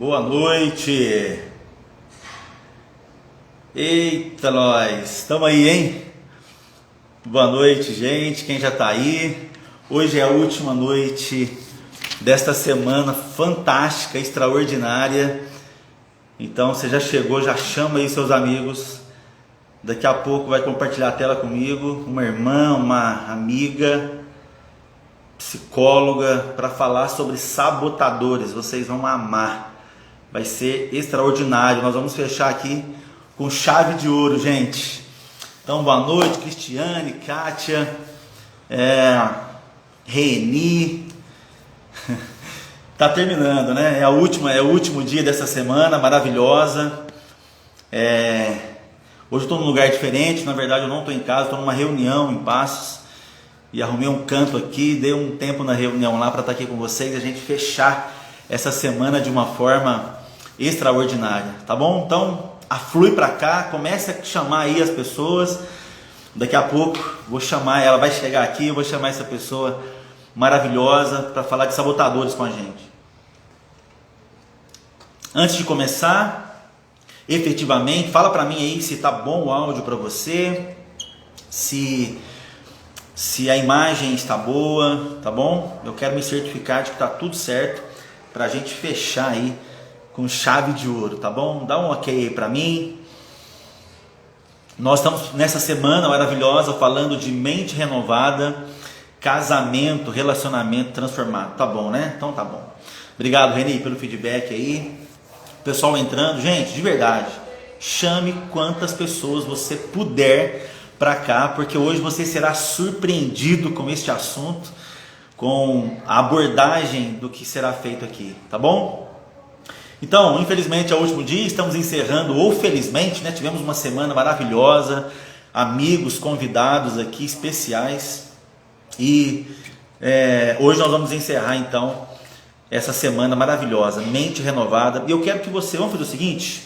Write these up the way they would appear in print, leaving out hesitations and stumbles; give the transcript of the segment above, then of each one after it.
Boa noite. Eita, nós. Estamos aí, hein? Boa noite, gente. Quem já tá aí? Hoje é a última noite desta semana fantástica, extraordinária. Então, você já chegou, já chama aí seus amigos. Daqui a pouco vai compartilhar a tela comigo. Uma irmã, uma amiga, psicóloga, para falar sobre sabotadores. Vocês vão amar. Vai ser extraordinário. Nós vamos fechar aqui com chave de ouro, gente. Então, boa noite, Cristiane, Kátia, Reni. Tá terminando, né? É o último dia dessa semana maravilhosa. Hoje eu estou num lugar diferente. Na verdade, eu não estou em casa, estou numa reunião em Passos. E arrumei um canto aqui, dei um tempo na reunião lá para estar aqui com vocês e a gente fechar essa semana de uma forma extraordinária, tá bom? Então, aflui para cá, comece a chamar aí as pessoas. Daqui a pouco vou chamar, ela vai chegar aqui, eu vou chamar essa pessoa maravilhosa para falar de sabotadores com a gente. Antes de começar, efetivamente, fala para mim aí se tá bom o áudio para você, se a imagem está boa, tá bom? Eu quero me certificar de que tá tudo certo para a gente fechar aí com chave de ouro, tá bom? Dá um ok aí para mim. Nós estamos nessa semana maravilhosa falando de mente renovada, casamento, relacionamento transformado. Tá bom, né? Então tá bom. Obrigado, Reni, pelo feedback aí. Pessoal entrando, gente, de verdade, chame quantas pessoas você puder para cá, porque hoje você será surpreendido com este assunto, com a abordagem do que será feito aqui, tá bom? Então, infelizmente é o último dia, estamos encerrando, ou felizmente, né? Tivemos uma semana maravilhosa, amigos, convidados aqui especiais, e hoje nós vamos encerrar então essa semana maravilhosa, mente renovada. E eu quero que você, vamos fazer o seguinte,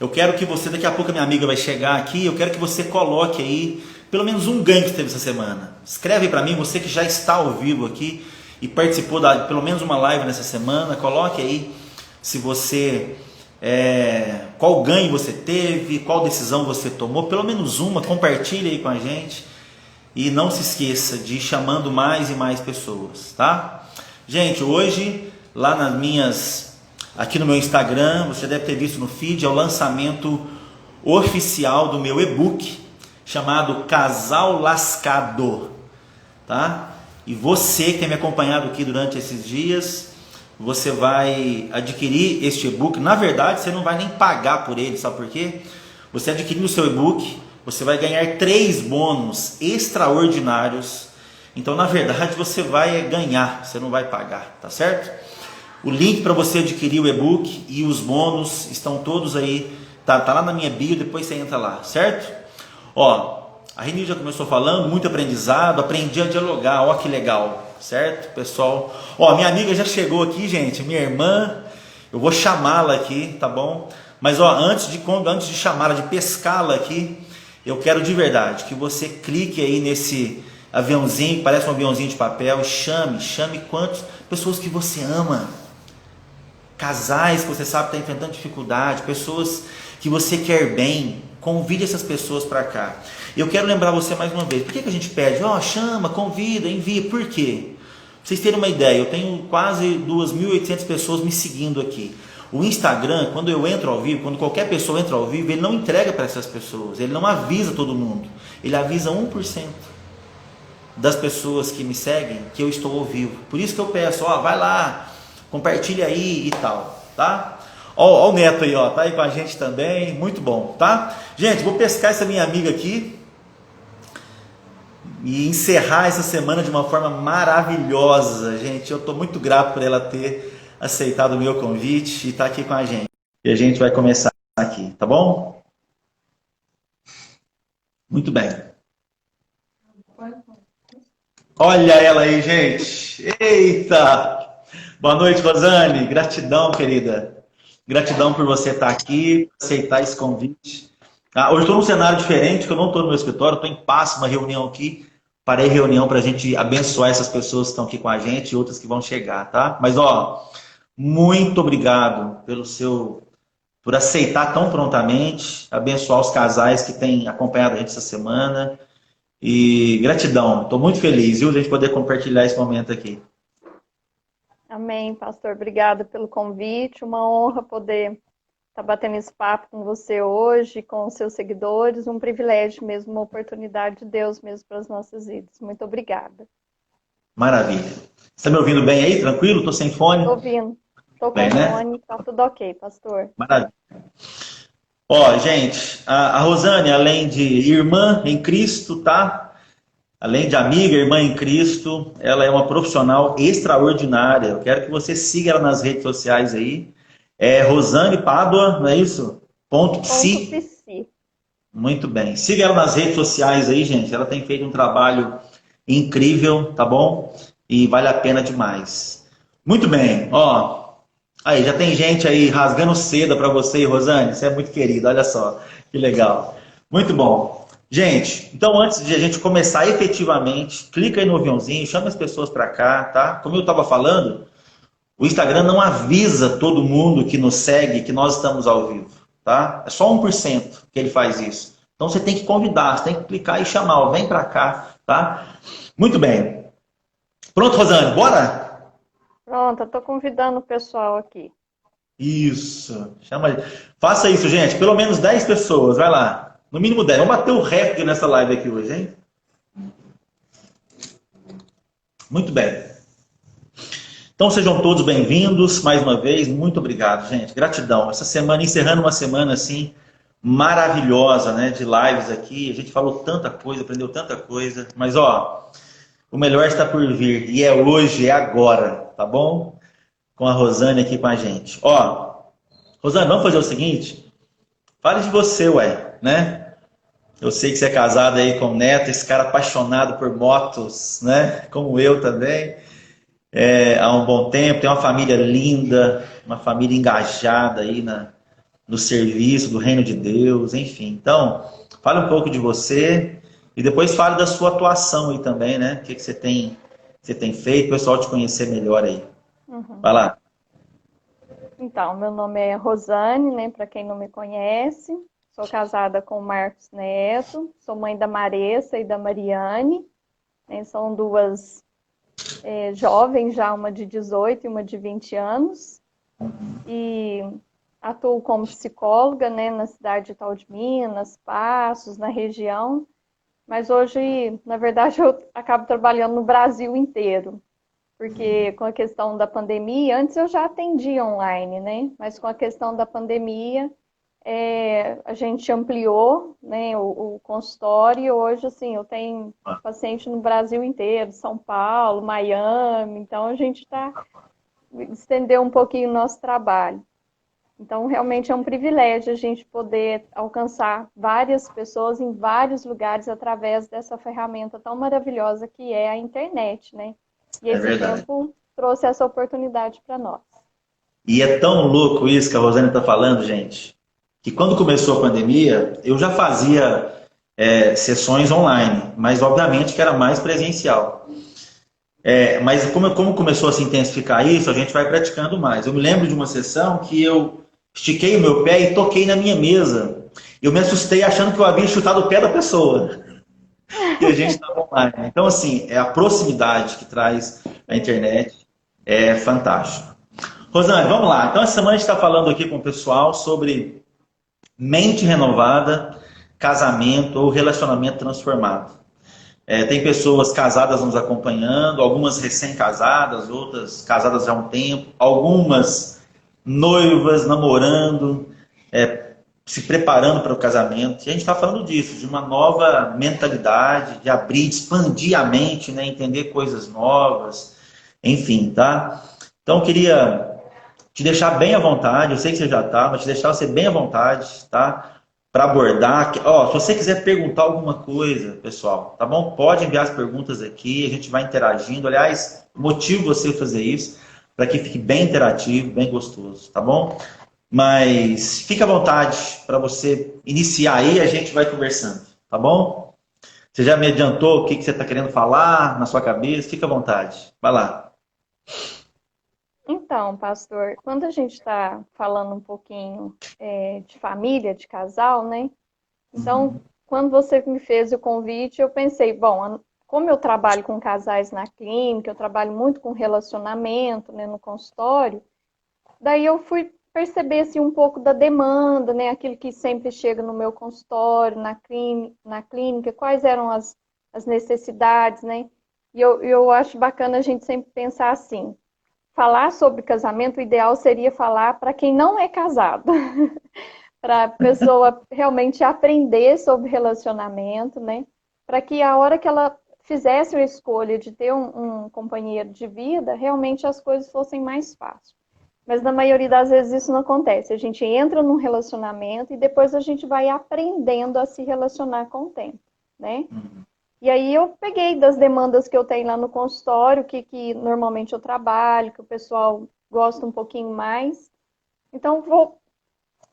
eu quero que você, daqui a pouco a minha amiga vai chegar aqui, eu quero que você coloque aí pelo menos um ganho que teve essa semana. Escreve aí para mim, você que já está ao vivo aqui e participou da pelo menos uma live nessa semana, coloque aí se você, qual ganho você teve, qual decisão você tomou, pelo menos uma, compartilhe aí com a gente. E não se esqueça de ir chamando mais e mais pessoas, tá? Gente, hoje, lá aqui no meu Instagram, você deve ter visto no feed, é o lançamento oficial do meu e-book, chamado Casal Lascado, tá? E você que tem me acompanhado aqui durante esses dias, você vai adquirir este e-book. Na verdade, você não vai nem pagar por ele, sabe por quê? Você adquirindo o seu e-book, você vai ganhar 3 bônus extraordinários. Então, na verdade, você vai ganhar, você não vai pagar, tá certo? O link para você adquirir o e-book e os bônus estão todos aí, tá lá na minha bio, depois você entra lá, certo? Ó, a Reni já começou falando, muito aprendizado, aprendi a dialogar, ó que legal, certo, pessoal? Ó, minha amiga já chegou aqui, gente, minha irmã, eu vou chamá-la aqui, tá bom? Mas ó, antes de chamá-la, de pescá-la aqui, eu quero de verdade que você clique aí nesse aviãozinho, parece um aviãozinho de papel, chame quantas pessoas que você ama, casais que você sabe que está enfrentando dificuldade, pessoas que você quer bem, convide essas pessoas para cá. Eu quero lembrar você mais uma vez, por que a gente pede, chama, convida, envia, por quê? Pra vocês terem uma ideia, eu tenho quase 2.800 pessoas me seguindo aqui. O Instagram, quando eu entro ao vivo, quando qualquer pessoa entra ao vivo, ele não entrega para essas pessoas, ele não avisa todo mundo, ele avisa 1% das pessoas que me seguem que eu estou ao vivo. Por isso que eu peço, vai lá, compartilha aí e tal, tá? Ó o Neto aí, tá aí com a gente também, muito bom, tá? Gente, vou pescar essa minha amiga aqui e encerrar essa semana de uma forma maravilhosa, gente. Eu estou muito grato por ela ter aceitado o meu convite e estar aqui com a gente. E a gente vai começar aqui, tá bom? Muito bem. Olha ela aí, gente. Eita! Boa noite, Rosane. Gratidão, querida. Gratidão por você estar aqui, aceitar esse convite. Tá? Hoje estou num cenário diferente, que eu não estou no meu escritório, estou em Passo, uma reunião aqui. Parei reunião para a gente abençoar essas pessoas que estão aqui com a gente e outras que vão chegar, tá? Mas, muito obrigado por aceitar tão prontamente, abençoar os casais que têm acompanhado a gente essa semana. E gratidão, estou muito feliz, viu, de a gente poder compartilhar esse momento aqui. Amém, pastor. Obrigada pelo convite. Uma honra poder estar batendo esse papo com você hoje, com os seus seguidores. Um privilégio mesmo, uma oportunidade de Deus mesmo para as nossas vidas. Muito obrigada. Maravilha. Você está me ouvindo bem aí? Tranquilo? Estou sem fone? Estou ouvindo. Estou Bem, com né? fone. Tá tudo ok, pastor. Maravilha. Ó, gente, a Rosane, além de irmã em Cristo, tá? Além de amiga, irmã em Cristo, ela é uma profissional extraordinária. Eu quero que você siga ela nas redes sociais aí. É Rosane Pádua, não é isso? Ponto Ponto psi. PC. Muito bem. Siga ela nas redes sociais aí, gente. Ela tem feito um trabalho incrível, tá bom? E vale a pena demais. Muito bem, ó. Aí, já tem gente aí rasgando seda para você, Rosane. Você é muito querida, olha só. Que legal. Muito bom. Gente, então antes de a gente começar efetivamente, clica aí no aviãozinho, chama as pessoas para cá, tá? Como eu estava falando, o Instagram não avisa todo mundo que nos segue que nós estamos ao vivo, tá? É só 1% que ele faz isso. Então você tem que convidar, você tem que clicar e chamar, ó, vem para cá, tá? Muito bem. Pronto, Rosane, bora? Pronto, estou convidando o pessoal aqui. Isso. Chama. Faça isso, gente. Pelo menos 10 pessoas, vai lá. No mínimo 10. Vamos bater o recorde nessa live aqui hoje, hein? Muito bem. Então sejam todos bem-vindos mais uma vez. Muito obrigado, gente. Gratidão. Essa semana, encerrando uma semana assim maravilhosa, né, de lives aqui. A gente falou tanta coisa, aprendeu tanta coisa, mas ó, o melhor está por vir e é hoje, é agora, tá bom? Com a Rosane aqui com a gente. Ó, Rosane, vamos fazer o seguinte? Fale de você, ué, né? Eu sei que você é casada aí com o Neto, esse cara apaixonado por motos, né? Como eu também. Há um bom tempo, tem uma família linda, uma família engajada aí no serviço do reino de Deus, enfim. Então, fale um pouco de você e depois fale da sua atuação aí também, né? O que você tem feito, o pessoal te conhecer melhor aí. Uhum. Vai lá. Então, meu nome é Rosane, né? Para quem não me conhece. Sou casada com o Marcos Neto. Sou mãe da Maressa e da Mariane. Né? São duas jovens, já uma de 18 e uma de 20 anos. E atuo como psicóloga, né? Na cidade de Itaú de Minas, Passos, na região. Mas hoje, na verdade, eu acabo trabalhando no Brasil inteiro. Porque com a questão da pandemia, antes eu já atendia online, né? Mas com a questão da pandemia, a gente ampliou, né, o consultório e hoje, assim, eu tenho paciente no Brasil inteiro, São Paulo, Miami, então a gente está estendeu um pouquinho o nosso trabalho. Então, realmente é um privilégio a gente poder alcançar várias pessoas em vários lugares através dessa ferramenta tão maravilhosa que é a internet, né? E É esse verdade. tempo trouxe essa oportunidade para nós. E é tão louco isso que a Rosane está falando, gente, que quando começou a pandemia, eu já fazia sessões online, mas obviamente que era mais presencial. Mas como começou a se intensificar isso, a gente vai praticando mais. Eu me lembro de uma sessão que eu estiquei o meu pé e toquei na minha mesa. Eu me assustei achando que eu havia chutado o pé da pessoa. E a gente estava online. Então, assim, é a proximidade que traz a Sim. internet. É fantástico. Rosane, vamos lá. Então, essa semana a gente está falando aqui com o pessoal sobre mente renovada, casamento ou relacionamento transformado. Tem pessoas casadas nos acompanhando, algumas recém-casadas, outras casadas já há um tempo, algumas noivas, namorando, se preparando para o casamento. E a gente está falando disso, de uma nova mentalidade, de abrir, de expandir a mente, né, entender coisas novas, enfim, tá? Então, eu queria te deixar bem à vontade, eu sei que você já está, mas te deixar você bem à vontade, tá? Para abordar. Ó, se você quiser perguntar alguma coisa, pessoal, tá bom? Pode enviar as perguntas aqui, a gente vai interagindo. Aliás, motivo você fazer isso para que fique bem interativo, bem gostoso, tá bom? Mas fique à vontade para você iniciar aí e a gente vai conversando, tá bom? Você já me adiantou o que você está querendo falar na sua cabeça? Fique à vontade, vai lá. Então, pastor, quando a gente está falando um pouquinho de família, de casal, né? Então, Uhum. quando você me fez o convite, eu pensei, bom, como eu trabalho com casais na clínica, eu trabalho muito com relacionamento, né, no consultório, daí eu fui perceber assim, um pouco da demanda, né, aquilo que sempre chega no meu consultório, na clínica, quais eram as necessidades, né? E eu acho bacana a gente sempre pensar assim, falar sobre casamento, o ideal seria falar para quem não é casado, para a pessoa realmente aprender sobre relacionamento, né? Para que a hora que ela fizesse a escolha de ter um companheiro de vida, realmente as coisas fossem mais fáceis. Mas na maioria das vezes isso não acontece. A gente entra num relacionamento e depois a gente vai aprendendo a se relacionar com o tempo, né? Uhum. E aí eu peguei das demandas que eu tenho lá no consultório, que normalmente eu trabalho, que o pessoal gosta um pouquinho mais. Então vou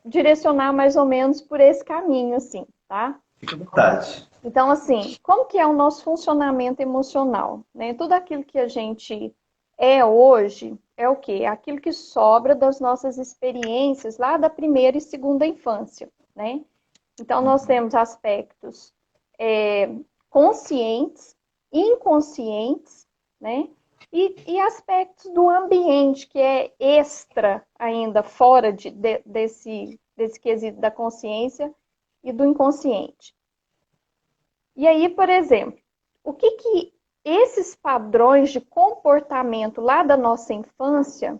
direcionar mais ou menos por esse caminho, assim, tá? Fica à vontade. Então, assim, como que é o nosso funcionamento emocional, né? Tudo aquilo que a gente é hoje é o quê? É aquilo que sobra das nossas experiências lá da primeira e segunda infância, né? Então, nós Uhum. temos aspectos é, conscientes, inconscientes, né? E aspectos do ambiente, que é extra ainda, fora desse quesito da consciência e do inconsciente. E aí, por exemplo, o que esses padrões de comportamento lá da nossa infância,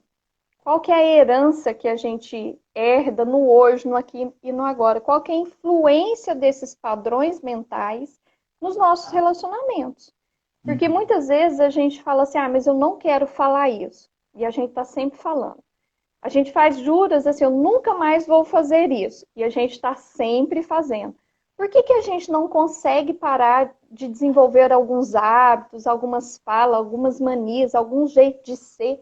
qual que é a herança que a gente herda no hoje, no aqui e no agora? Qual que é a influência desses padrões mentais nos nossos relacionamentos? Porque Uhum. muitas vezes a gente fala assim, ah, mas eu não quero falar isso. E a gente está sempre falando. A gente faz juras assim, eu nunca mais vou fazer isso. E a gente está sempre fazendo. Por que a gente não consegue parar de desenvolver alguns hábitos, algumas falas, algumas manias, algum jeito de ser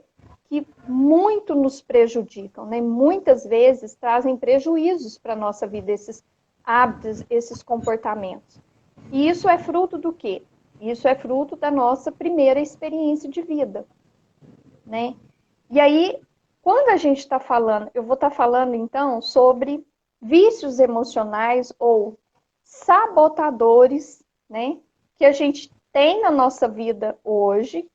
que muito nos prejudicam, né? Muitas vezes trazem prejuízos para a nossa vida, esses hábitos, esses comportamentos. E isso é fruto do quê? Isso é fruto da nossa primeira experiência de vida, né? E aí, quando a gente está falando, eu vou estar falando então sobre vícios emocionais ou sabotadores, né? Que a gente tem na nossa vida hoje,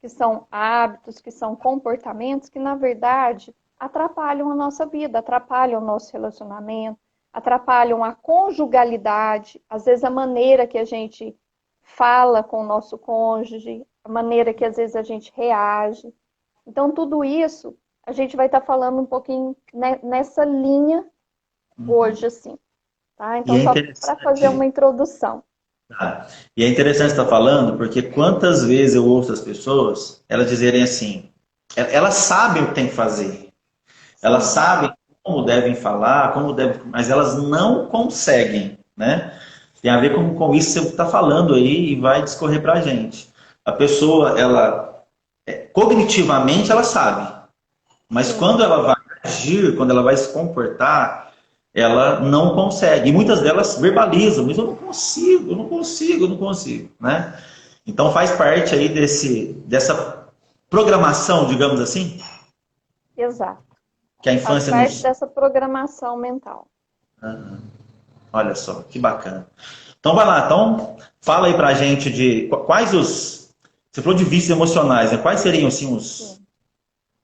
que são hábitos, que são comportamentos que, na verdade, atrapalham a nossa vida, atrapalham o nosso relacionamento, atrapalham a conjugalidade, às vezes a maneira que a gente fala com o nosso cônjuge, a maneira que às vezes a gente reage. Então, tudo isso a gente vai estar falando um pouquinho nessa linha Uhum. hoje, assim, tá? E Então, é só para fazer interessante, uma introdução. tá? E é interessante estar falando, porque quantas vezes eu ouço as pessoas, elas dizerem assim, elas sabem o que tem que fazer, elas Sim, sabem como devem falar, como devem, mas elas não conseguem, né? Tem a ver com isso que você está falando aí e vai discorrer para a gente. A pessoa, ela, cognitivamente, ela sabe, mas sim, quando ela vai agir, quando ela vai se comportar, ela não consegue. E muitas delas verbalizam, mas eu não consigo, eu não consigo, eu não consigo, né? Então faz parte aí dessa programação, digamos assim, exato. que a Faz infância parte nos... dessa programação mental. Olha só, que bacana. Então vai lá, então fala aí pra gente de quais os... Você falou de vícios emocionais, né? Quais seriam assim os... Sim,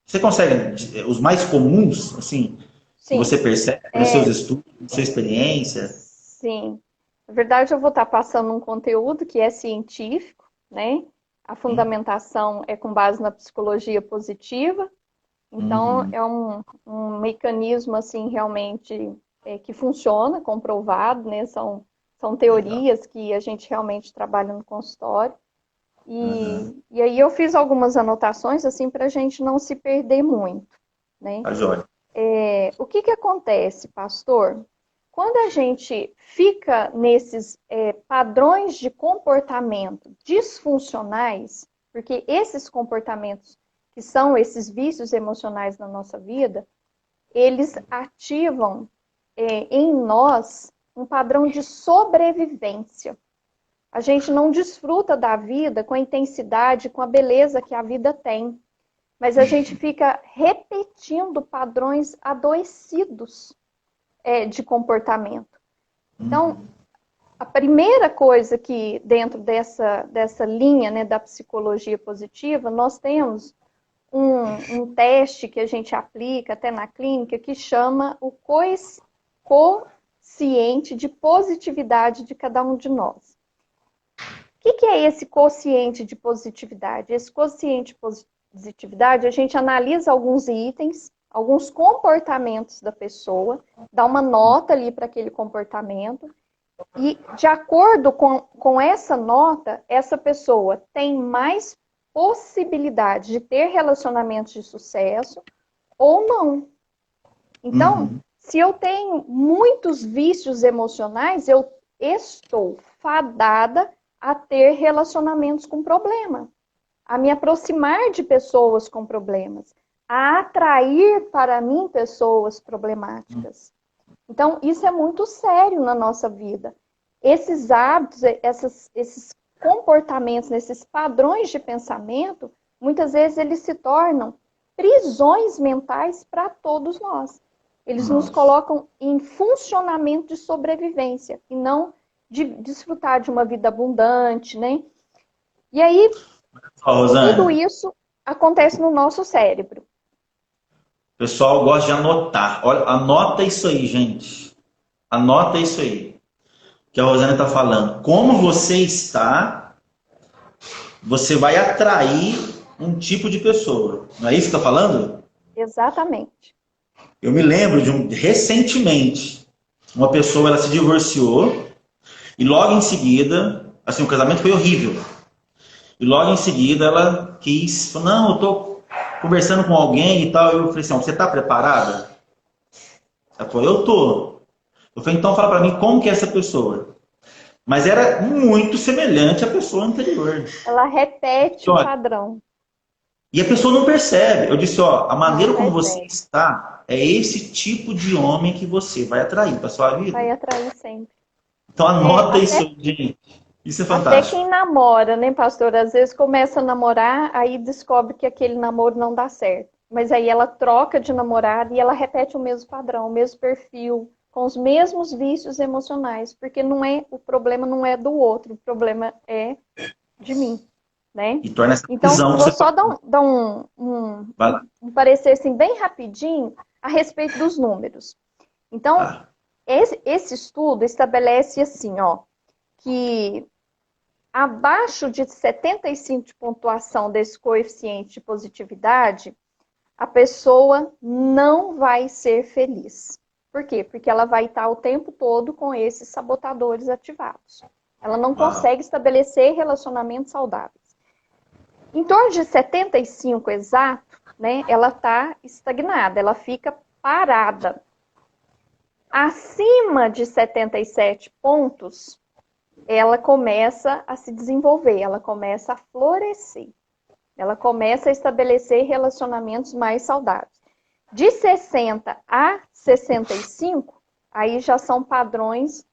Você consegue, os mais comuns, assim, que você sim. percebe nos seus É, estudos, na sua experiência? sim. Na verdade, eu vou estar passando um conteúdo que é científico, né? A Sim. fundamentação é com base na psicologia positiva. Então, Uhum. é um mecanismo, assim, realmente que funciona, comprovado, né? São Legal. teorias que a gente realmente trabalha no consultório. Uhum. E aí eu fiz algumas anotações, assim, para a gente não se perder muito, né? Tá joia. O que acontece, pastor? Quando a gente fica nesses padrões de comportamento disfuncionais, porque esses comportamentos que são esses vícios emocionais na nossa vida, eles ativam em nós um padrão de sobrevivência. A gente não desfruta da vida com a intensidade, com a beleza que a vida tem. mas a gente fica repetindo padrões adoecidos de comportamento. Então, a primeira coisa que, dentro dessa linha, né, da psicologia positiva, nós temos um teste que a gente aplica até na clínica, que chama o quociente de positividade de cada um de nós. O que é esse quociente de positividade? Esse quociente de positividade, a gente analisa alguns itens, alguns comportamentos da pessoa, dá uma nota ali para aquele comportamento, e de acordo com essa nota, essa pessoa tem mais possibilidade de ter relacionamentos de sucesso ou não. Então, se eu tenho muitos vícios emocionais, eu estou fadada a ter relacionamentos com problema, a me aproximar de pessoas com problemas, a atrair para mim pessoas problemáticas. Então, isso é muito sério na nossa vida. Esses hábitos, esses comportamentos, esses padrões de pensamento, muitas vezes eles se tornam prisões mentais para todos nós. Eles nos colocam em funcionamento de sobrevivência e não de desfrutar de uma vida abundante, né? E aí, tudo isso acontece no nosso cérebro. O pessoal gosta de anotar. Olha, anota isso aí, gente. Anota isso aí. Que a Rosane está falando. Como você está, você vai atrair um tipo de pessoa. Não é isso que está falando? Exatamente. Eu me lembro recentemente, uma pessoa, ela se divorciou e logo em seguida, assim, o casamento foi horrível. E logo em seguida ela quis, falou, não, eu estou conversando com alguém e tal. Eu falei assim, você está preparada? Ela falou, eu estou. Eu falei, então fala para mim como que é essa pessoa. Mas era muito semelhante à pessoa anterior. Ela repete o padrão. E a pessoa não percebe. Eu disse, a maneira como você está, é esse tipo de homem que você vai atrair para sua vida. Vai atrair sempre. Então anota isso, gente. Isso é fantástico. Até quem namora, né, pastor? Às vezes começa a namorar, aí descobre que aquele namoro não dá certo. Mas aí ela troca de namorado e ela repete o mesmo padrão, o mesmo perfil, com os mesmos vícios emocionais. Porque o problema não é do outro, o problema é de mim. Né? E torna essa então, visão vou só dar um parecer assim, bem rapidinho a respeito dos números. Então, esse estudo estabelece assim, que abaixo de 75 de pontuação desse coeficiente de positividade, a pessoa não vai ser feliz. Por quê? Porque ela vai estar o tempo todo com esses sabotadores ativados. Ela não consegue estabelecer relacionamentos saudáveis. Em torno de 75 exato, né, ela está estagnada, ela fica parada. Acima de 77 pontos, ela começa a se desenvolver, ela começa a florescer. Ela começa a estabelecer relacionamentos mais saudáveis. De 60 a 65, aí já são padrões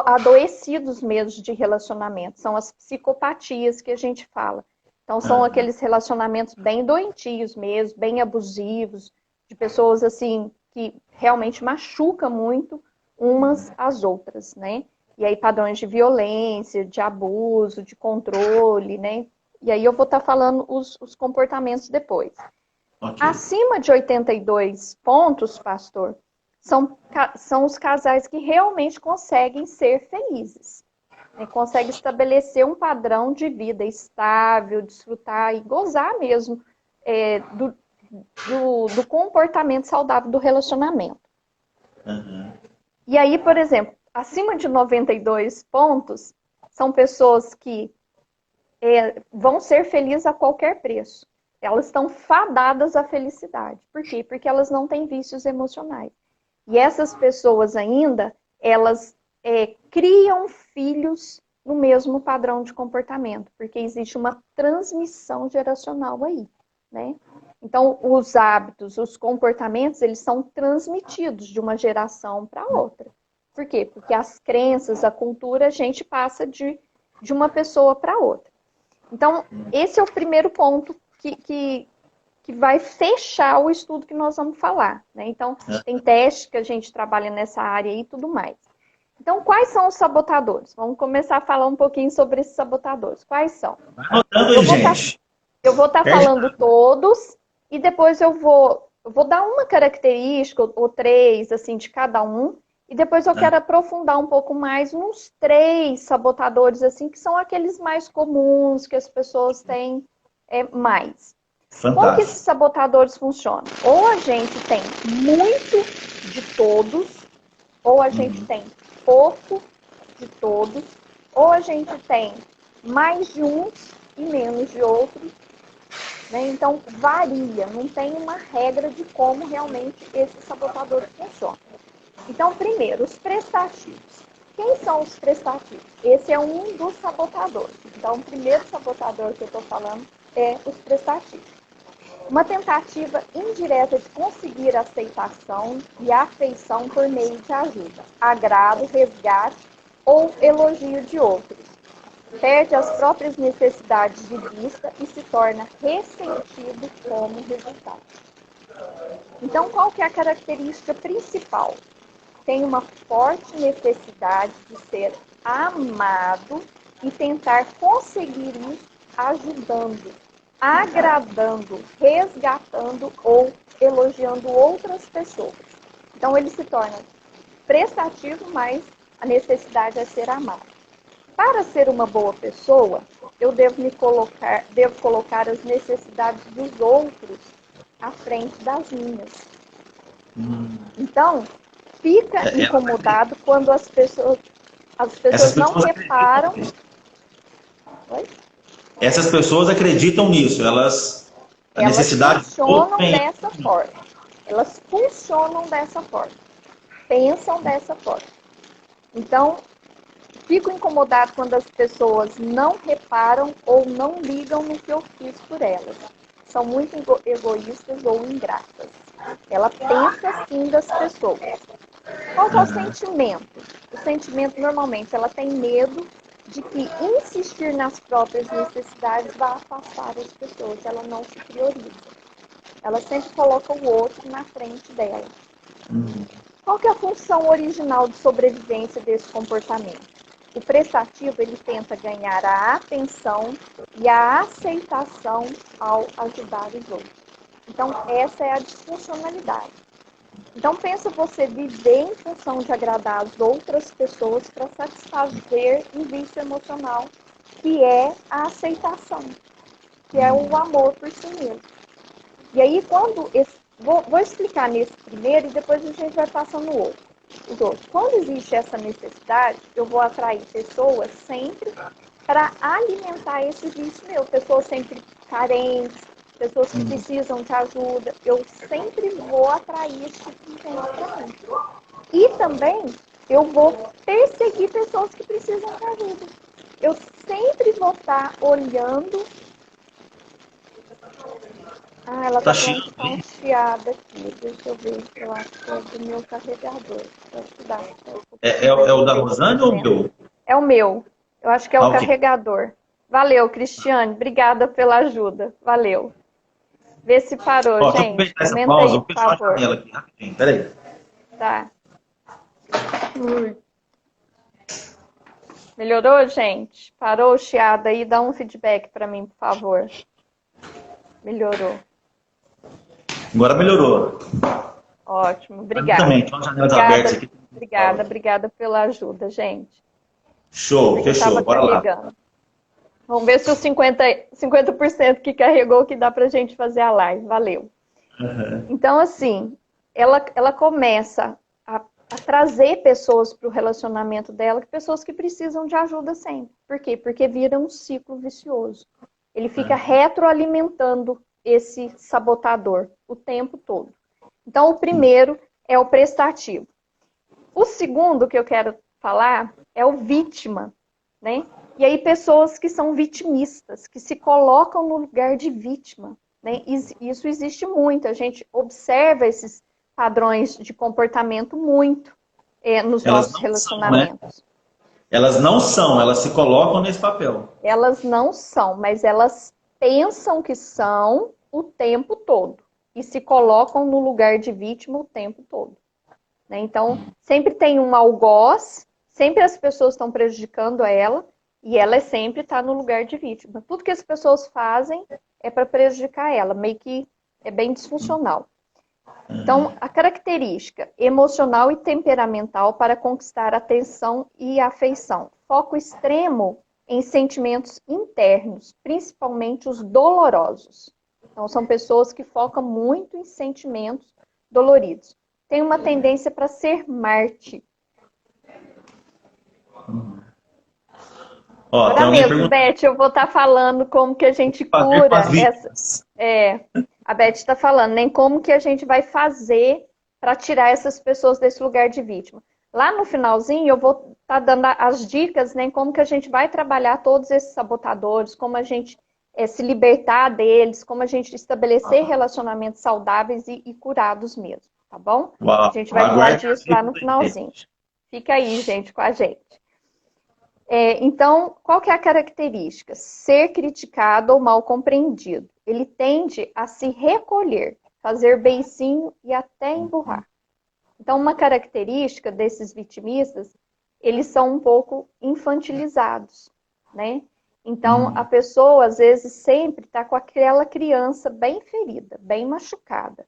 adoecidos mesmo de relacionamento. São as psicopatias que a gente fala. Então, são aqueles relacionamentos bem doentios mesmo, bem abusivos, de pessoas assim que realmente machucam muito umas às outras, né? E aí padrões de violência, de abuso, de controle, né? E aí eu vou estar falando os comportamentos depois. Okay. Acima de 82 pontos, pastor, são os casais que realmente conseguem ser felizes. Né? Conseguem estabelecer um padrão de vida estável, desfrutar e gozar mesmo do comportamento saudável do relacionamento. E aí, por exemplo, acima de 92 pontos, são pessoas que vão ser felizes a qualquer preço. Elas estão fadadas à felicidade. Por quê? Porque elas não têm vícios emocionais. E essas pessoas ainda, elas criam filhos no mesmo padrão de comportamento, porque existe uma transmissão geracional aí, né? Então, os hábitos, os comportamentos, eles são transmitidos de uma geração para outra. Por quê? Porque as crenças, a cultura, a gente passa de uma pessoa para outra. Então, esse é o primeiro ponto que que vai fechar o estudo que nós vamos falar, né? Então, tem teste que a gente trabalha nessa área e tudo mais. Então, quais são os sabotadores? Vamos começar a falar um pouquinho sobre esses sabotadores. Quais são? Vai anotando, gente. Eu vou estar falando todos e depois eu vou dar uma característica ou três, assim, de cada um. E depois eu quero aprofundar um pouco mais nos 3 sabotadores, assim, que são aqueles mais comuns, que as pessoas têm mais. Fantástico. Como que esses sabotadores funcionam? Ou a gente tem muito de todos, ou a gente tem pouco de todos, ou a gente tem mais de uns e menos de outros, né? Então, varia, não tem uma regra de como realmente esses sabotadores funcionam. Então, primeiro, os prestativos. Quem são os prestativos? Esse é um dos sabotadores. Então, o primeiro sabotador que eu estou falando é os prestativos. Uma tentativa indireta de conseguir aceitação e afeição por meio de ajuda, agrado, resgate ou elogio de outros. Perde as próprias necessidades de vista e se torna ressentido como resultado. Então, qual que é a característica principal? Tem uma forte necessidade de ser amado e tentar conseguir isso ajudando, agradando, resgatando ou elogiando outras pessoas. Então, ele se torna prestativo, mas a necessidade é ser amado. Para ser uma boa pessoa, eu devo colocar as necessidades dos outros à frente das minhas. Então, fica incomodado quando as pessoas não reparam. Oi? Essas pessoas acreditam nisso, elas funcionam dessa forma. Elas funcionam dessa forma. Pensam dessa forma. Então, fico incomodado quando as pessoas não reparam ou não ligam no que eu fiz por elas. São muito egoístas ou ingratas. Ela pensa assim das pessoas. Qual é o sentimento? O sentimento, normalmente, ela tem medo de que insistir nas próprias necessidades vai afastar as pessoas. Ela não se prioriza. Ela sempre coloca o outro na frente dela. Qual que é a função original de sobrevivência desse comportamento? O prestativo, ele tenta ganhar a atenção e a aceitação ao ajudar os outros. Então, essa é a disfuncionalidade. Então, pensa você viver em função de agradar as outras pessoas para satisfazer um vício emocional, que é a aceitação, que é o amor por si mesmo. E aí, vou explicar nesse primeiro e depois a gente vai passando no outro. Os outros. Quando existe essa necessidade, eu vou atrair pessoas sempre para alimentar esse vício meu. Pessoas sempre carentes, pessoas que precisam de ajuda. Eu sempre vou atrair esse tipo de gente para mim. E também eu vou perseguir pessoas que precisam de ajuda. Eu sempre vou estar olhando. Ah, ela tá falando que tá um chiado aqui. Deixa eu ver. Eu acho que é do meu carregador. É o da Rosane ou o meu? É o meu. Eu acho que é o carregador. Valeu, Cristiane. Obrigada pela ajuda. Valeu. Vê se parou, gente. Comenta aí, por favor. Aqui. Peraí. Tá. Melhorou, gente? Parou o chiado aí? Dá um feedback para mim, por favor. Melhorou. Agora melhorou. Ótimo, obrigada. Obrigada pela ajuda, gente. Show, fechou. Bora lá. Vamos ver se os 50% que carregou que dá pra gente fazer a live. Valeu. Então, assim, ela começa a trazer pessoas para o relacionamento dela, pessoas que precisam de ajuda sempre. Por quê? Porque vira um ciclo vicioso. Ele fica retroalimentando esse sabotador o tempo todo. Então, o primeiro é o prestativo. O segundo que eu quero falar é o vítima, né? E aí, pessoas que são vitimistas, que se colocam no lugar de vítima, né? Isso existe muito. A gente observa esses padrões de comportamento muito nos nossos relacionamentos. Né? Elas não são, elas se colocam nesse papel. Elas não são, mas elas pensam que são o tempo todo e se colocam no lugar de vítima o tempo todo, né? Então, sempre tem um algoz, sempre as pessoas estão prejudicando ela e ela sempre está no lugar de vítima. Tudo que as pessoas fazem é para prejudicar ela, meio que é bem disfuncional. Então, a característica emocional e temperamental para conquistar atenção e afeição. Foco extremo em sentimentos internos, principalmente os dolorosos. Então, são pessoas que focam muito em sentimentos doloridos. Tem uma tendência para ser Marte. Ó, tem Agora alguém mesmo, perguntando. Beth, eu vou estar falando como que a gente Fazer com cura as vítimas. a Beth está falando, nem como que a gente vai fazer para tirar essas pessoas desse lugar de vítima. Lá no finalzinho, eu vou estar dando as dicas, né, como que a gente vai trabalhar todos esses sabotadores, como a gente se libertar deles, como a gente estabelecer relacionamentos saudáveis e curados mesmo, tá bom? A Uau, gente vai falar aguarde as disso lá no dicas aí, finalzinho. gente. Fica aí, gente, com a gente. Então, qual que é a característica? Ser criticado ou mal compreendido. Ele tende a se recolher, fazer beicinho e até emburrar. Então, uma característica desses vitimistas, eles são um pouco infantilizados, né? Então, a pessoa, às vezes, sempre está com aquela criança bem ferida, bem machucada.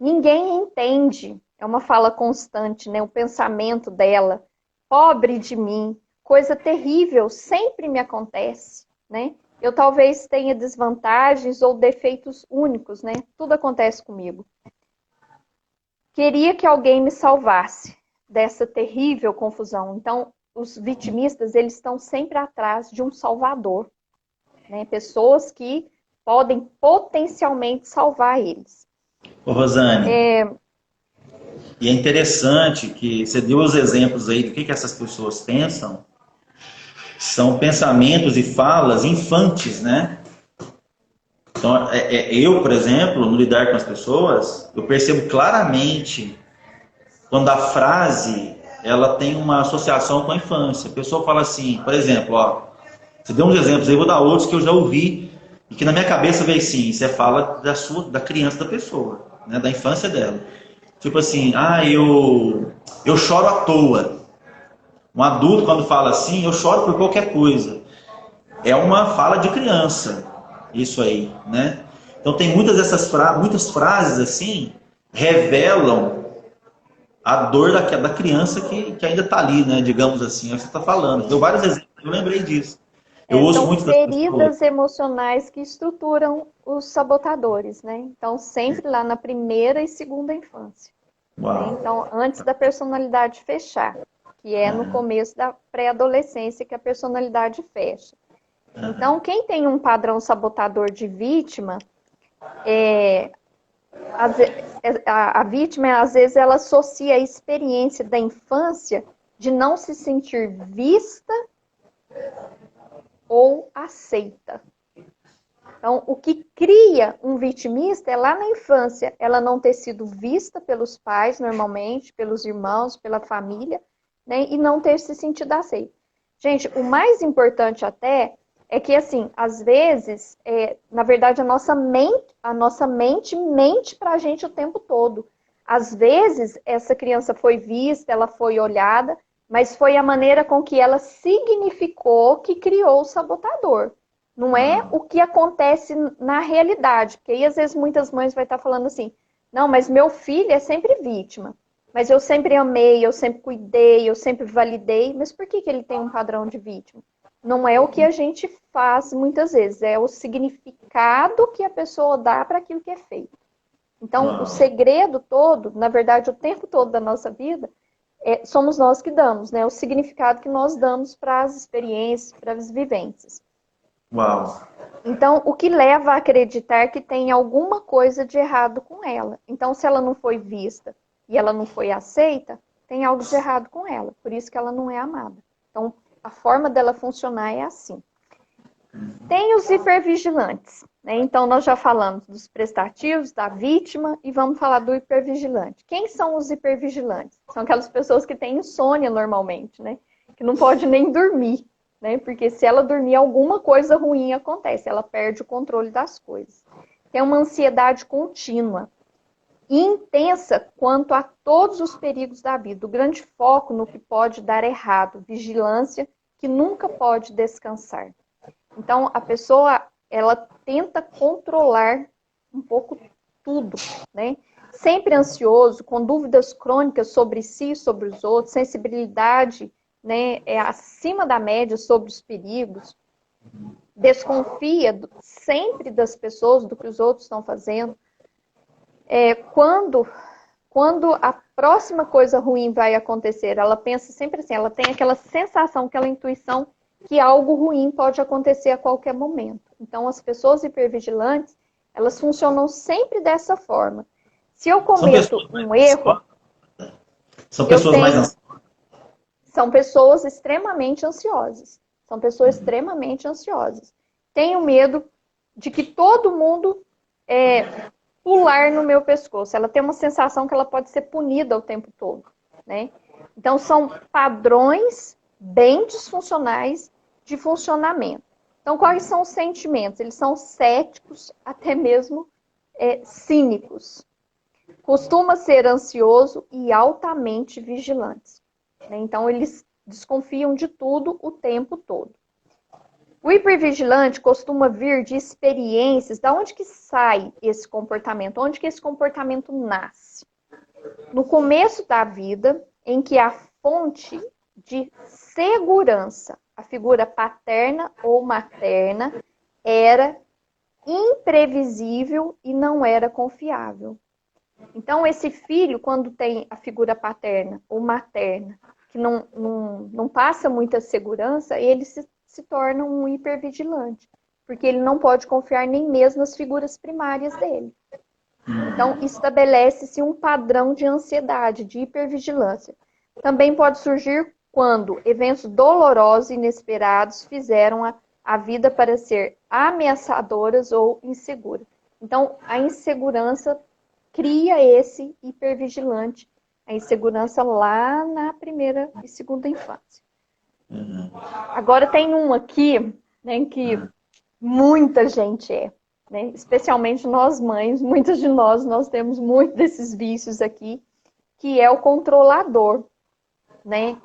Ninguém entende, é uma fala constante, né? O pensamento dela, pobre de mim, coisa terrível, sempre me acontece, né? Eu talvez tenha desvantagens ou defeitos únicos, né? Tudo acontece comigo. Queria que alguém me salvasse dessa terrível confusão. Então, os vitimistas, eles estão sempre atrás de um salvador, né? Pessoas que podem potencialmente salvar eles. Ô, Rosane, e é interessante que você deu os exemplos aí do que essas pessoas pensam. São pensamentos e falas infantes, né? Então, eu, por exemplo, no lidar com as pessoas, eu percebo claramente quando a frase ela tem uma associação com a infância. A pessoa fala assim, por exemplo, ó, você deu uns exemplos aí, eu vou dar outros que eu já ouvi e que na minha cabeça veio assim, você fala da criança da pessoa, né, da infância dela. Tipo assim, eu choro à toa. Um adulto quando fala assim, eu choro por qualquer coisa. É uma fala de criança, isso aí, né? Então tem muitas frases assim revelam a dor da criança que ainda está ali, né? Digamos assim, é o que você está falando. Deu vários exemplos, eu lembrei disso. Eu ouço São muito das pessoas. feridas emocionais que estruturam os sabotadores, né? Então, sempre lá na primeira e segunda infância, né? Uau. Então, antes da personalidade fechar, que é no começo da pré-adolescência que a personalidade fecha. Então, quem tem um padrão sabotador de vítima, a vítima, às vezes, ela associa a experiência da infância de não se sentir vista ou aceita. Então, o que cria um vitimista é lá na infância, ela não ter sido vista pelos pais, normalmente, pelos irmãos, pela família, né, e não ter se sentido aceita. Gente, o mais importante até é que, assim, às vezes, na verdade, a nossa mente mente para a gente o tempo todo. Às vezes, essa criança foi vista, ela foi olhada, mas foi a maneira com que ela significou que criou o sabotador. Não é o que acontece na realidade. Porque aí, às vezes, muitas mães vão estar falando assim, não, mas meu filho é sempre vítima. Mas eu sempre amei, eu sempre cuidei, eu sempre validei. Mas por que ele tem um padrão de vítima? Não é o que a gente faz muitas vezes, é o significado que a pessoa dá para aquilo que é feito. Então, o segredo todo, na verdade, o tempo todo da nossa vida, somos nós que damos, né? O significado que nós damos para as experiências, para as vivências. Uau. Então, o que leva a acreditar que tem alguma coisa de errado com ela. Então, se ela não foi vista e ela não foi aceita, tem algo de errado com ela. Por isso que ela não é amada. Então, a forma dela funcionar é assim. Tem os hipervigilantes, né? Então, nós já falamos dos prestativos, da vítima, e vamos falar do hipervigilante. Quem são os hipervigilantes? São aquelas pessoas que têm insônia normalmente, né? Que não pode nem dormir, né? Porque se ela dormir, alguma coisa ruim acontece, ela perde o controle das coisas. tem uma ansiedade contínua e intensa quanto a todos os perigos da vida. O grande foco no que pode dar errado, vigilância que nunca pode descansar. Então, a pessoa, ela tenta controlar um pouco tudo, né? Sempre ansioso, com dúvidas crônicas sobre si e sobre os outros, sensibilidade, né, acima da média sobre os perigos, desconfia sempre das pessoas, do que os outros estão fazendo. Quando a próxima coisa ruim vai acontecer, ela pensa sempre assim, ela tem aquela sensação, aquela intuição que algo ruim pode acontecer a qualquer momento. Então, as pessoas hipervigilantes, elas funcionam sempre dessa forma. Se eu cometo um erro, são pessoas mais ansiosas. São pessoas extremamente ansiosas. São pessoas extremamente ansiosas. Tenho medo de que todo mundo pular no meu pescoço. Ela tem uma sensação que ela pode ser punida o tempo todo, né? Então, são padrões bem disfuncionais de funcionamento. Então, quais são os sentimentos? Eles são céticos, até mesmo cínicos. Costuma ser ansioso e altamente vigilantes. Então, eles desconfiam de tudo o tempo todo. O hipervigilante costuma vir de experiências. Da onde que sai esse comportamento? Onde que esse comportamento nasce? No começo da vida, em que a fonte de segurança, a figura paterna ou materna, era imprevisível e não era confiável. Então, esse filho, quando tem a figura paterna ou materna, que não passa muita segurança, ele se torna um hipervigilante, porque ele não pode confiar nem mesmo nas figuras primárias dele. Então, estabelece-se um padrão de ansiedade, de hipervigilância. Também pode surgir quando eventos dolorosos e inesperados fizeram a vida parecer ameaçadoras ou insegura. Então, a insegurança cria esse hipervigilante, a insegurança lá na primeira e segunda infância. Agora tem um aqui, né, que muita gente né, especialmente nós mães, muitas de nós temos muito desses vícios aqui, que é o controlador, né?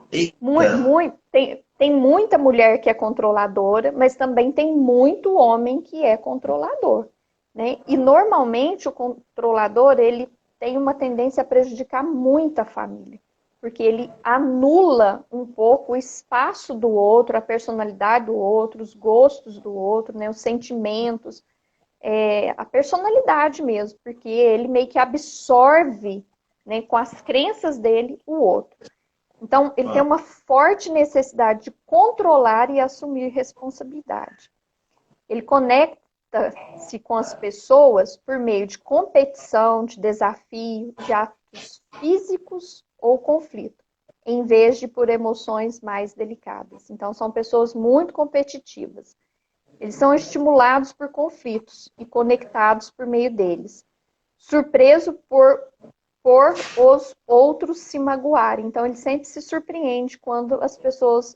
Tem muita mulher que é controladora, mas também tem muito homem que é controlador, né? E normalmente o controlador, ele tem uma tendência a prejudicar muito a família, porque ele anula um pouco o espaço do outro, a personalidade do outro, os gostos do outro, né, os sentimentos, a personalidade mesmo, porque ele meio que absorve, né, com as crenças dele o outro. Então, ele tem uma forte necessidade de controlar e assumir responsabilidade. Ele conecta-se com as pessoas por meio de competição, de desafio, de atos físicos ou conflito, em vez de por emoções mais delicadas. Então, são pessoas muito competitivas. Eles são estimulados por conflitos e conectados por meio deles. Surpreso por os outros se magoarem. Então, ele sempre se surpreende quando as pessoas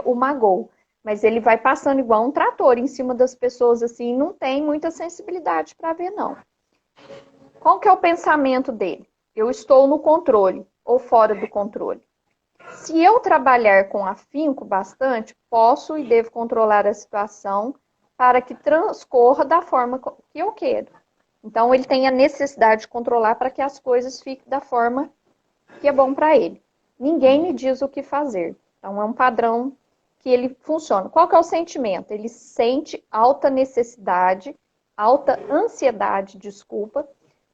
o magoam. Mas ele vai passando igual um trator em cima das pessoas, assim, e não tem muita sensibilidade para ver, não. Qual que é o pensamento dele? Eu estou no controle ou fora do controle. Se eu trabalhar com afinco bastante, posso e devo controlar a situação para que transcorra da forma que eu quero. Então, ele tem a necessidade de controlar para que as coisas fiquem da forma que é bom para ele. Ninguém me diz o que fazer. Então, é um padrão que ele funciona. Qual que é o sentimento? Ele sente alta necessidade, alta ansiedade,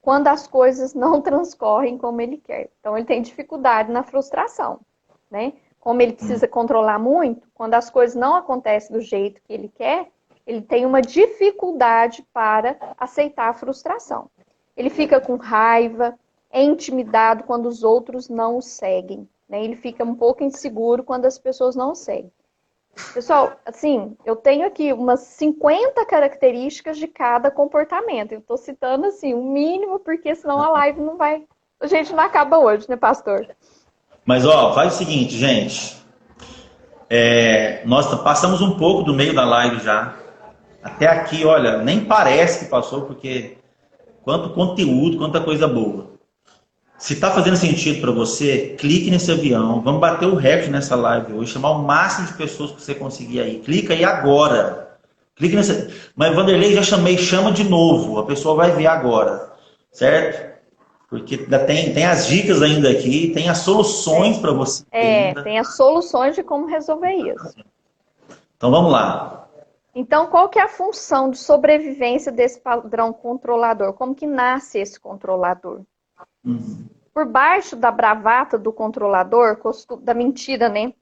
quando as coisas não transcorrem como ele quer. Então, ele tem dificuldade na frustração, né? Como ele precisa controlar muito, quando as coisas não acontecem do jeito que ele quer, ele tem uma dificuldade para aceitar a frustração. Ele fica com raiva, é intimidado quando os outros não o seguem, né? Ele fica um pouco inseguro quando as pessoas não o seguem. Pessoal, assim, eu tenho aqui umas 50 características de cada comportamento. Eu estou citando, assim, o mínimo, porque senão a live não vai... A gente não acaba hoje, né, pastor? Mas, ó, faz o seguinte, gente. Nós passamos um pouco do meio da live já. Até aqui, olha, nem parece que passou, porque quanto conteúdo, quanta coisa boa. Se está fazendo sentido para você, clique nesse avião. Vamos bater o recorde nessa live hoje, chamar o máximo de pessoas que você conseguir aí. Clica aí agora. Clique nessa. Mas Vanderlei, já chamei, chama de novo. A pessoa vai ver agora, certo? Porque ainda tem as dicas ainda aqui, tem as soluções para você ainda. Tem as soluções de como resolver isso. Então vamos lá. Então, qual que é a função de sobrevivência desse padrão controlador? Como que nasce esse controlador? Por baixo da bravata do controlador, da mentira, né?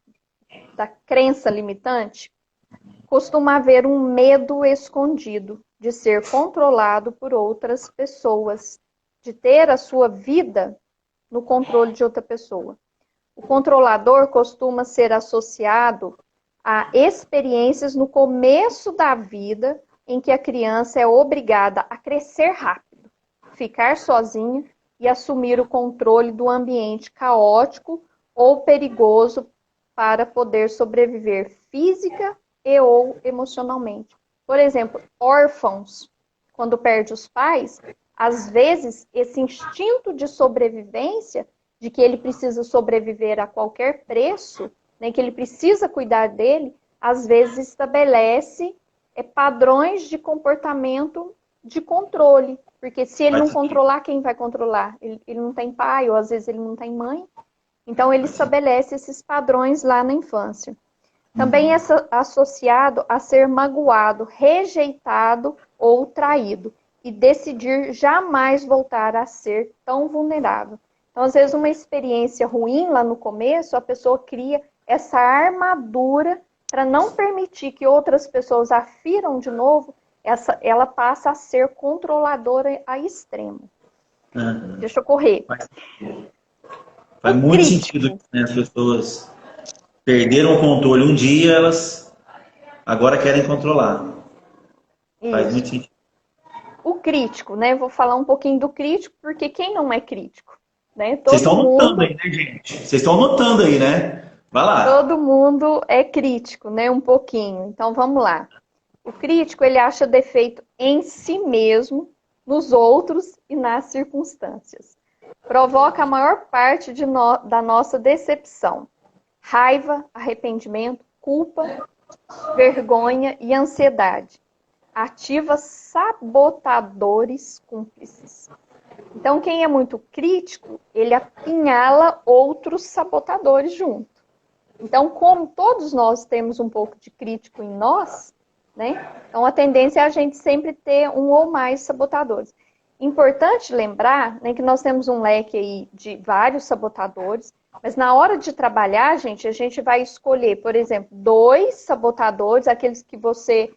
Da crença limitante, costuma haver um medo escondido de ser controlado por outras pessoas, de ter a sua vida no controle de outra pessoa. O controlador costuma ser associado a experiências no começo da vida em que a criança é obrigada a crescer rápido, ficar sozinha e assumir o controle do ambiente caótico ou perigoso para poder sobreviver física e ou emocionalmente. Por exemplo, órfãos, quando perde os pais, às vezes esse instinto de sobrevivência, de que ele precisa sobreviver a qualquer preço, né, que ele precisa cuidar dele, às vezes estabelece padrões de comportamento de controle. Porque se ele não controlar, quem vai controlar? Ele não tem pai, ou às vezes ele não tem mãe. Então ele estabelece esses padrões lá na infância. Também é associado a ser magoado, rejeitado ou traído. E decidir jamais voltar a ser tão vulnerável. Então, às vezes, uma experiência ruim lá no começo, a pessoa cria essa armadura para não permitir que outras pessoas a firam de novo, ela passa a ser controladora a extremo. Deixa eu correr. Faz muito sentido, né? As pessoas perderam o controle um dia, elas agora querem controlar. Isso. Faz muito sentido. O crítico, né? Vou falar um pouquinho do crítico, porque quem não é crítico? Né? Vocês estão anotando aí, né, gente? Vocês estão anotando aí, né? Vai lá. Todo mundo é crítico, né? Um pouquinho. Então, vamos lá. O crítico, ele acha defeito em si mesmo, nos outros e nas circunstâncias. Provoca a maior parte da nossa decepção. Raiva, arrependimento, culpa, vergonha e ansiedade. Ativa sabotadores cúmplices. Então, quem é muito crítico, ele apinhala outros sabotadores junto. Então, como todos nós temos um pouco de crítico em nós, né? Então, a tendência é a gente sempre ter um ou mais sabotadores. Importante lembrar, né, que nós temos um leque aí de vários sabotadores, mas na hora de trabalhar, gente, a gente vai escolher, por exemplo, 2 sabotadores, aqueles que você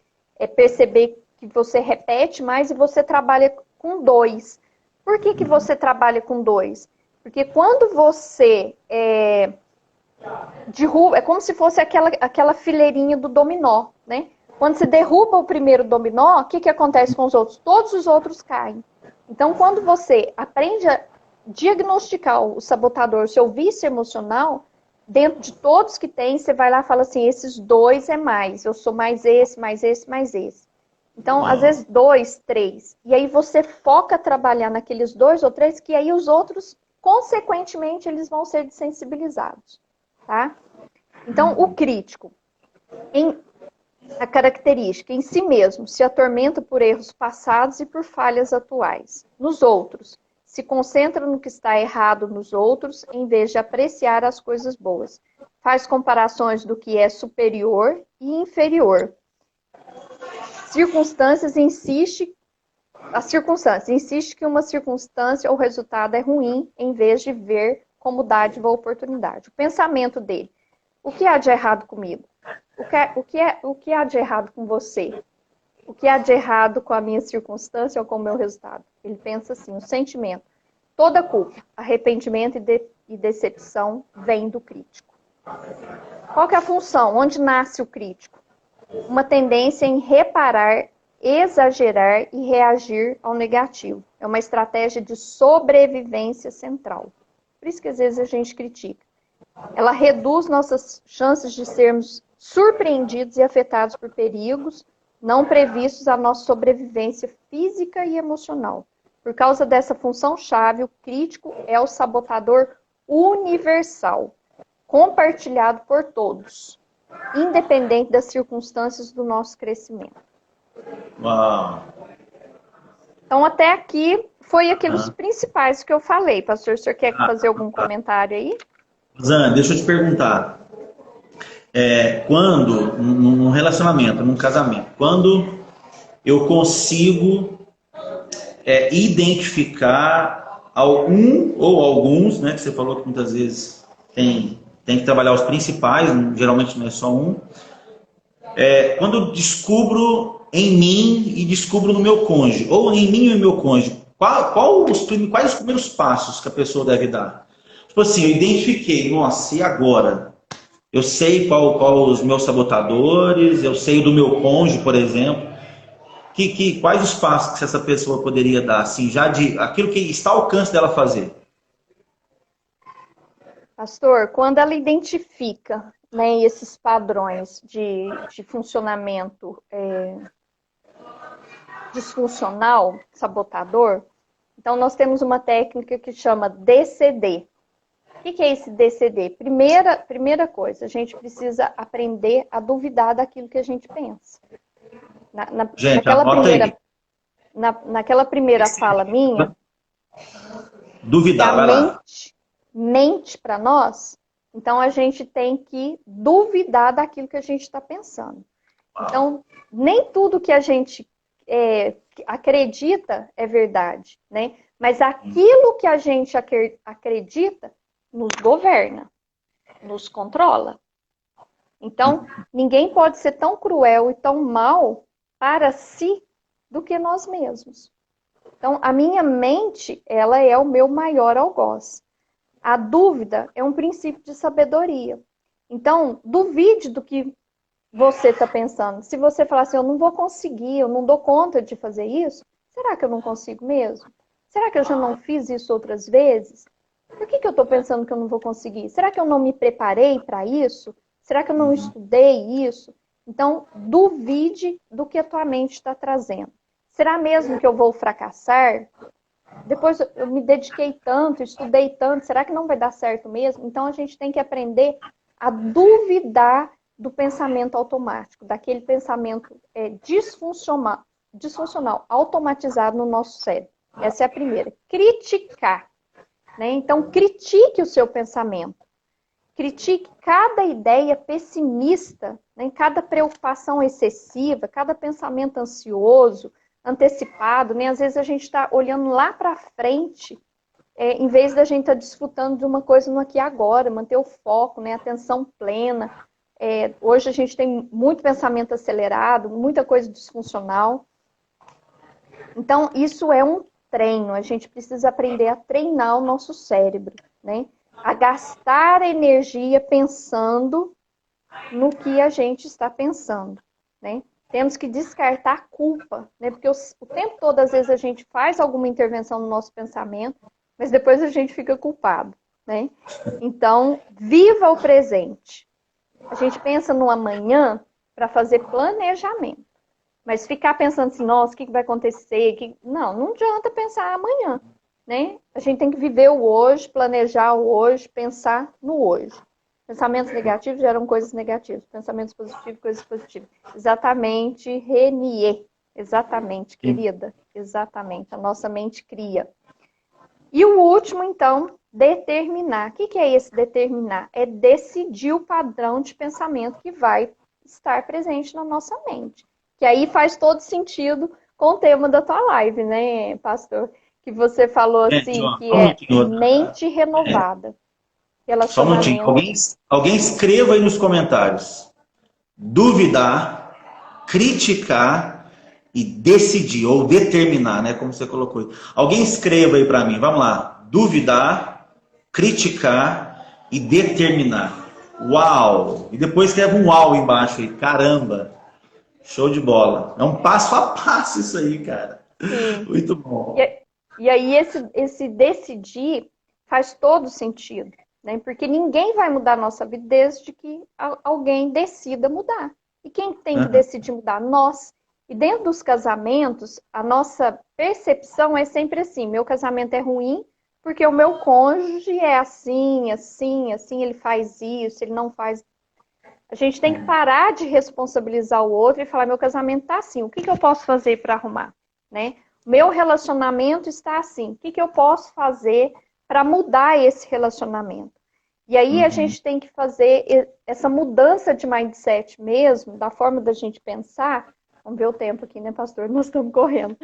perceber que você repete mais e você trabalha com 2. Por que você trabalha com 2? Porque quando você derruba, é como se fosse aquela fileirinha do dominó, né? Quando você derruba o primeiro dominó, o que acontece com os outros? Todos os outros caem. Então, quando você aprende a diagnosticar o sabotador, o seu vício emocional, dentro de todos que tem, você vai lá e fala assim, esses 2 é mais, eu sou mais esse, mais esse, mais esse. Então, às vezes 2, 3. E aí você foca trabalhar naqueles 2 ou 3, que aí os outros, consequentemente, eles vão ser desensibilizados. Tá? Então, o crítico, a característica em si mesmo, se atormenta por erros passados e por falhas atuais. Nos outros, se concentra no que está errado nos outros, em vez de apreciar as coisas boas. Faz comparações do que é superior e inferior. A circunstância insiste que uma circunstância ou resultado é ruim, em vez de ver como dádiva ou oportunidade. O pensamento dele. O que há de errado comigo? O que há de errado com você? O que há de errado com a minha circunstância ou com o meu resultado? Ele pensa assim, o sentimento. Toda culpa, arrependimento e decepção vem do crítico. Qual que é a função? Onde nasce o crítico? Uma tendência em reparar, exagerar e reagir ao negativo. É uma estratégia de sobrevivência central. Por isso que às vezes a gente critica. Ela reduz nossas chances de sermos surpreendidos e afetados por perigos não previstos à nossa sobrevivência física e emocional. Por causa dessa função-chave, o crítico é o sabotador universal, compartilhado por todos, independente das circunstâncias do nosso crescimento. Uau. Então, até aqui foi aqueles principais que eu falei. Pastor, o senhor quer fazer algum comentário aí? Rosane, deixa eu te perguntar. Quando, num relacionamento, num casamento, quando eu consigo identificar algum ou alguns, né, que você falou que muitas vezes tem que trabalhar os principais, geralmente não é só um, quando eu descubro em mim e descubro no meu cônjuge, ou em mim e no meu cônjuge, quais os primeiros passos que a pessoa deve dar? Tipo assim, eu identifiquei, nossa, e agora? Eu sei qual os meus sabotadores, eu sei do meu cônjuge, por exemplo. Quais os passos que essa pessoa poderia dar, assim, já de aquilo que está ao alcance dela fazer? Pastor, quando ela identifica, né, esses padrões de funcionamento disfuncional, sabotador, então nós temos uma técnica que chama DCD. O que é esse DCD? Primeira coisa, a gente precisa aprender a duvidar daquilo que a gente pensa. Gente, anota aí. Naquela primeira fala minha, Duvidar, vai lá. mente para nós, então a gente tem que duvidar daquilo que a gente está pensando. Então, nem tudo que a gente acredita é verdade, né? Mas aquilo que a gente acredita nos governa, nos controla. Então, ninguém pode ser tão cruel e tão mal para si do que nós mesmos. Então, a minha mente, ela é o meu maior algoz. A dúvida é um princípio de sabedoria. Então, duvide do que você está pensando. Se você falar assim, eu não vou conseguir, eu não dou conta de fazer isso, será que eu não consigo mesmo? Será que eu já não fiz isso outras vezes? Por que eu estou pensando que eu não vou conseguir? Será que eu não me preparei para isso? Será que eu não estudei isso? Então, duvide do que a tua mente está trazendo. Será mesmo que eu vou fracassar? Depois eu me dediquei tanto, estudei tanto, será que não vai dar certo mesmo? Então, a gente tem que aprender a duvidar do pensamento automático, daquele pensamento disfuncional, automatizado no nosso cérebro. Essa é a primeira. Criticar. Né? Então, critique o seu pensamento. Critique cada ideia pessimista, né? Cada preocupação excessiva, cada pensamento ansioso, antecipado. Né? Às vezes a gente está olhando lá para frente, em vez da gente estar desfrutando de uma coisa no aqui e agora, manter o foco, né? Atenção plena. Hoje a gente tem muito pensamento acelerado, muita coisa disfuncional. Então, isso é um treino. A gente precisa aprender a treinar o nosso cérebro, né? A gastar energia pensando no que a gente está pensando, né? Temos que descartar a culpa, né? Porque o tempo todo, às vezes, a gente faz alguma intervenção no nosso pensamento, mas depois a gente fica culpado, né? Então, viva o presente. A gente pensa no amanhã para fazer planejamento. Mas ficar pensando assim, nossa, o que vai acontecer? Não adianta pensar amanhã, né? A gente tem que viver o hoje, planejar o hoje, pensar no hoje. Pensamentos negativos geram coisas negativas. Pensamentos positivos, coisas positivas. Exatamente, Renier. Exatamente, querida. Exatamente. A nossa mente cria. E o último, então, determinar. O que é esse determinar? É decidir o padrão de pensamento que vai estar presente na nossa mente. Que aí faz todo sentido com o tema da tua live, né, pastor? Que você falou assim, que é mente renovada. Só um minutinho. Alguém escreva aí nos comentários. Duvidar, criticar e decidir, ou determinar, né? Como você colocou. Alguém escreva aí para mim. Vamos lá. Duvidar, criticar e determinar. Uau! E depois escreve um uau embaixo aí. Caramba! Show de bola. É um passo a passo isso aí, cara. Sim. Muito bom. E aí esse decidir faz todo sentido, né? Porque ninguém vai mudar a nossa vida desde que alguém decida mudar. E quem tem que decidir mudar? Nós. E dentro dos casamentos, a nossa percepção é sempre assim: meu casamento é ruim porque o meu cônjuge é assim, assim, assim, ele faz isso, ele não faz. A gente tem que parar de responsabilizar o outro e falar: meu casamento está assim, o que que eu posso fazer para arrumar? Né? Meu relacionamento está assim, o que que eu posso fazer para mudar esse relacionamento? E aí a gente tem que fazer essa mudança de mindset mesmo, da forma da gente pensar. Vamos ver o tempo aqui, né, pastor? Nós estamos correndo.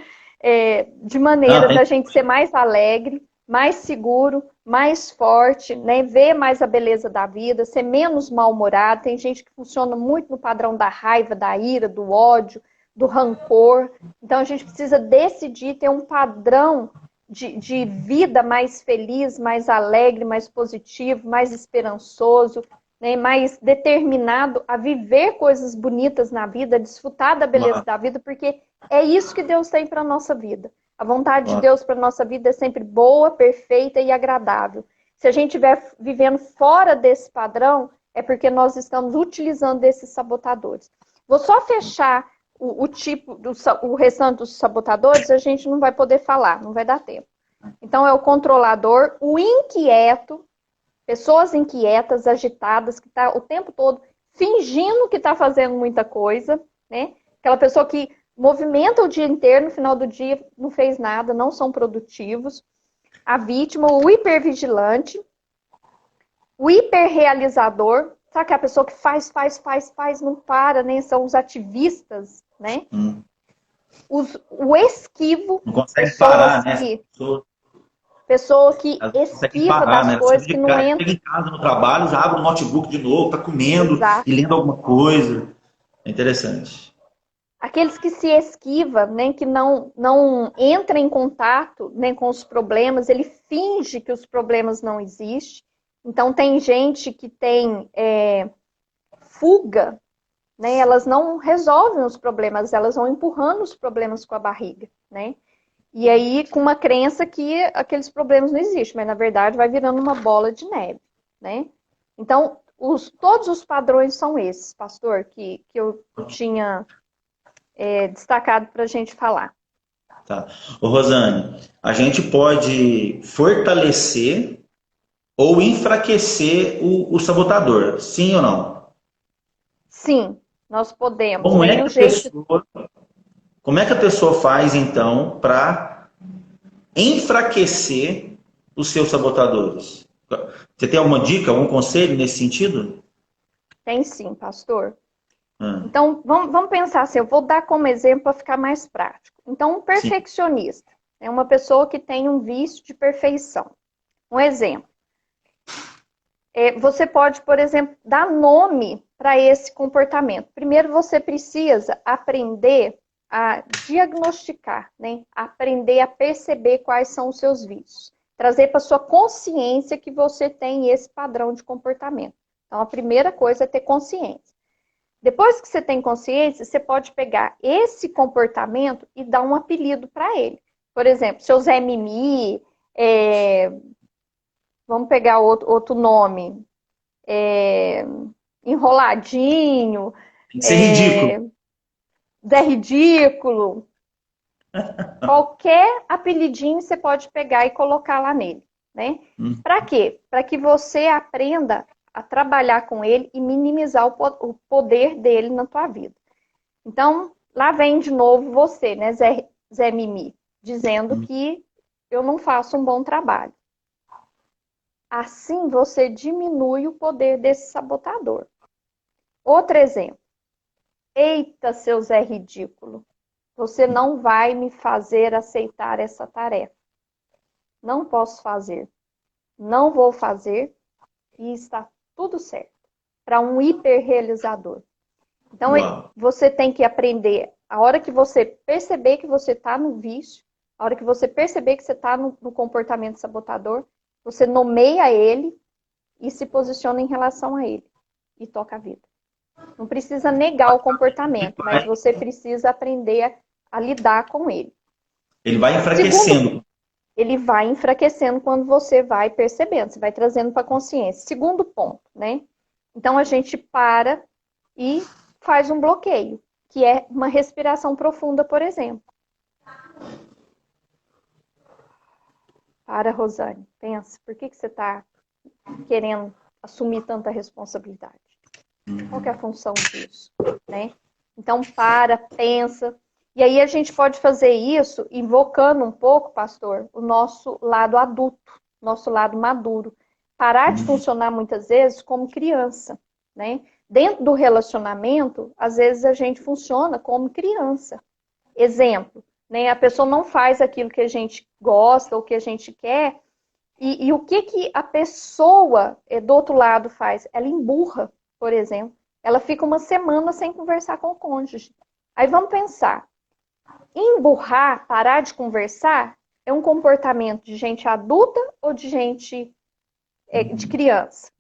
De maneira da gente ser mais alegre, mais seguro, mais forte, né? Ver mais a beleza da vida, ser menos mal-humorado. Tem gente que funciona muito no padrão da raiva, da ira, do ódio, do rancor. Então a gente precisa decidir ter um padrão de vida mais feliz, mais alegre, mais positivo, mais esperançoso, né? Mais determinado a viver coisas bonitas na vida, a desfrutar da beleza da vida, porque é isso que Deus tem para a nossa vida. A vontade de Deus para a nossa vida é sempre boa, perfeita e agradável. Se a gente estiver vivendo fora desse padrão, é porque nós estamos utilizando esses sabotadores. Vou só fechar o restante dos sabotadores, a gente não vai poder falar, não vai dar tempo. Então, é o controlador, o inquieto, pessoas inquietas, agitadas, que está o tempo todo fingindo que está fazendo muita coisa, né? Aquela pessoa que movimenta o dia inteiro, no final do dia não fez nada, não são produtivos. A vítima, o hipervigilante, o hiperrealizador, sabe aquela pessoa que faz, não para, né? São os ativistas, né? O esquivo, Não consegue parar, né? Pessoa que esquiva parar, das né? coisas, que não entra. Chega em casa no trabalho, já abre o notebook de novo, tá comendo Exato. e lendo alguma coisa. É interessante. Aqueles que se esquivam, né, que não entra em contato, né, com os problemas, ele finge que os problemas não existem. Então, tem gente que tem fuga, né, elas não resolvem os problemas, elas vão empurrando os problemas com a barriga, né? E aí, com uma crença que aqueles problemas não existem, mas na verdade vai virando uma bola de neve, né? Então, todos os padrões são esses, pastor, que eu tinha destacado para a gente falar. Tá. Ô, Rosane, a gente pode fortalecer ou enfraquecer o sabotador, sim ou não? Sim, nós podemos. Como Tem é um que a jeito. pessoa, como é que a pessoa faz, então, para enfraquecer os seus sabotadores? Você tem alguma dica, algum conselho nesse sentido? Tem sim, pastor. Então, vamos pensar assim, eu vou dar como exemplo para ficar mais prático. Então, um Sim. perfeccionista é uma pessoa que tem um vício de perfeição. Um exemplo. Você pode, por exemplo, dar nome para esse comportamento. Primeiro, você precisa aprender a diagnosticar, né? Aprender a perceber quais são os seus vícios. Trazer para sua consciência que você tem esse padrão de comportamento. Então, a primeira coisa é ter consciência. Depois que você tem consciência, você pode pegar esse comportamento e dar um apelido para ele. Por exemplo, seu Zé Mimi, vamos pegar outro nome, enroladinho, Tem que ser ridículo. Zé Ridículo. Qualquer apelidinho você pode pegar e colocar lá nele, né? Para quê? Para que você aprenda a trabalhar com ele e minimizar o poder dele na tua vida. Então, lá vem de novo você, né, Zé Mimi, dizendo que eu não faço um bom trabalho. Assim, você diminui o poder desse sabotador. Outro exemplo. Eita, seu Zé Ridículo, você não vai me fazer aceitar essa tarefa. Não posso fazer. Não vou fazer e está tudo certo. Para um hiperrealizador. Então, você tem que aprender, a hora que você perceber que você está no vício, a hora que você perceber que você está no comportamento sabotador, você nomeia ele e se posiciona em relação a ele. E toca a vida. Não precisa negar o comportamento, mas você precisa aprender a lidar com ele. Ele vai enfraquecendo. Ele vai enfraquecendo quando você vai percebendo, você vai trazendo para a consciência. Segundo ponto, né? Então, a gente para e faz um bloqueio, que é uma respiração profunda, por exemplo. Para, Rosane, pensa, por que você está querendo assumir tanta responsabilidade? Qual que é a função disso, né? Então, para, pensa. E aí a gente pode fazer isso invocando um pouco, pastor, o nosso lado adulto, nosso lado maduro. Parar de funcionar muitas vezes como criança, né? Dentro do relacionamento, às vezes a gente funciona como criança. Exemplo, né? A pessoa não faz aquilo que a gente gosta ou que a gente quer, e o que a pessoa do outro lado faz? Ela emburra, por exemplo. Ela fica uma semana sem conversar com o cônjuge. Aí vamos pensar. Emburrar, parar de conversar, é um comportamento de gente adulta ou de gente de criança?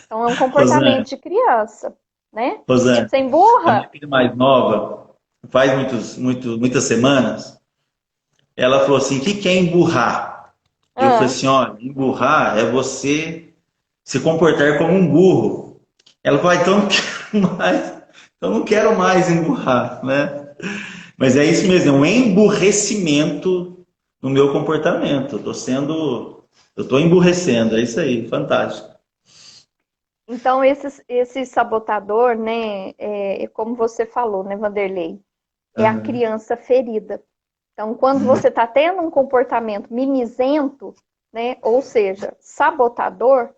Então, é um comportamento de criança, né? Rosane, Você a minha emburra? filha mais nova, faz muitas semanas, ela falou assim, o que é emburrar? Eu falei Ah, assim, ó, emburrar é você se comportar como um burro. Ela falou, então não quero mais, então não quero mais emburrar, né? Mas é isso mesmo, é um emburrecimento no meu comportamento. Eu estou emburrecendo, é isso aí, fantástico. então, esse sabotador, né, como você falou, né, Vanderlei, é a Aham. criança ferida. Então, quando você está tendo um comportamento mimizento, né, ou seja, sabotador,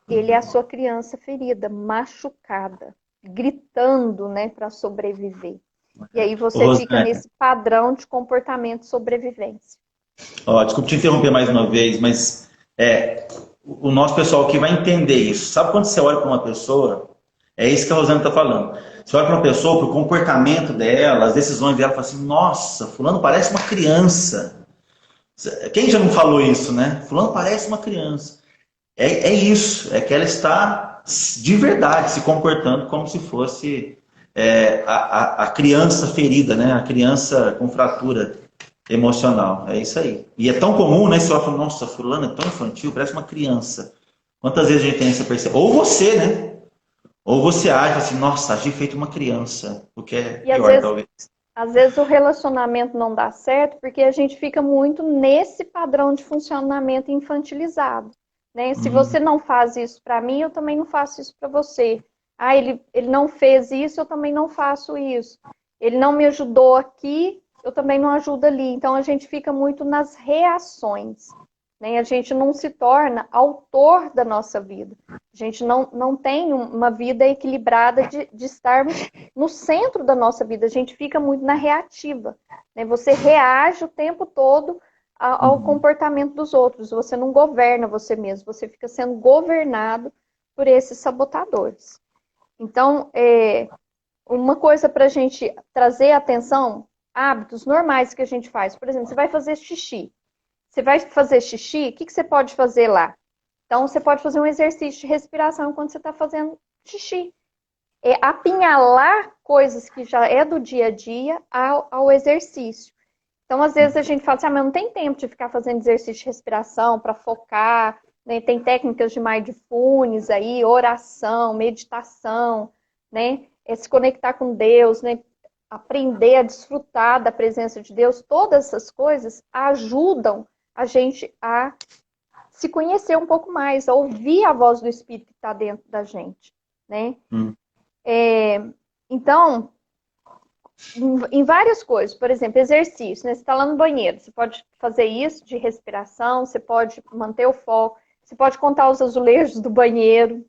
ele é a sua criança ferida, machucada, gritando, né, para sobreviver. E aí Ô, você fica Rosane, nesse padrão de comportamento de sobrevivência. ó, desculpa te interromper mais uma vez, mas o nosso pessoal aqui vai entender isso. Sabe quando você olha para uma pessoa, é isso que a Rosana está falando. Você olha para uma pessoa, para o comportamento dela, as decisões dela, fala assim, nossa, fulano parece uma criança. Quem já não falou isso, né? Fulano parece uma criança. É isso, é que ela está de verdade se comportando como se fosse a criança ferida, né? A criança com fratura emocional. É isso aí. E é tão comum, né? Você fala, nossa, fulano é tão infantil, parece uma criança. Quantas vezes a gente tem essa percepção? Ou você, né? Ou você age assim, nossa, agi feito uma criança. O que é E às pior, vezes, talvez. às vezes o relacionamento não dá certo porque a gente fica muito nesse padrão de funcionamento infantilizado, né? Se você Hum, não faz isso para mim, eu também não faço isso para você. Ah, ele não fez isso, eu também não faço isso. Ele não me ajudou aqui, eu também não ajudo ali. Então a gente fica muito nas reações, né? A gente não se torna autor da nossa vida. A gente não tem uma vida equilibrada de estarmos no centro da nossa vida. A gente fica muito na reativa, né? Você reage o tempo todo ao uhum. comportamento dos outros. Você não governa você mesmo. Você fica sendo governado por esses sabotadores. Então, uma coisa para a gente trazer atenção, hábitos normais que a gente faz. Por exemplo, você vai fazer xixi. Você vai fazer xixi, o que você pode fazer lá? Então, você pode fazer um exercício de respiração enquanto você está fazendo xixi. É apinhalar coisas que já é do dia a dia ao exercício. Então, às vezes a gente fala assim, mas não tem tempo de ficar fazendo exercício de respiração para focar, né? Tem técnicas de mindfulness aí, oração, meditação, né? Se conectar com Deus, né? Aprender a desfrutar da presença de Deus. Todas essas coisas ajudam a gente a se conhecer um pouco mais, a ouvir a voz do Espírito que está dentro da gente, né? Hum. Então, em várias coisas, por exemplo, exercício, né? Você está lá no banheiro, você pode fazer isso de respiração, você pode manter o foco, você pode contar os azulejos do banheiro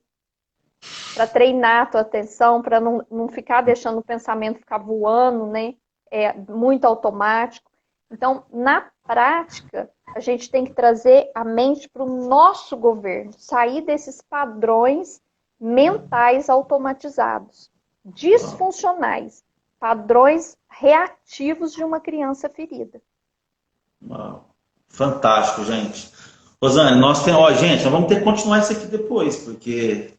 para treinar a tua atenção, para não ficar deixando o pensamento ficar voando, né? É muito automático. Então, na prática, a gente tem que trazer a mente para o nosso governo, sair desses padrões mentais automatizados, disfuncionais, padrões reativos de uma criança ferida. Uau. Fantástico, gente. Rosane, nós temos, ó, gente, nós vamos ter que continuar isso aqui depois, porque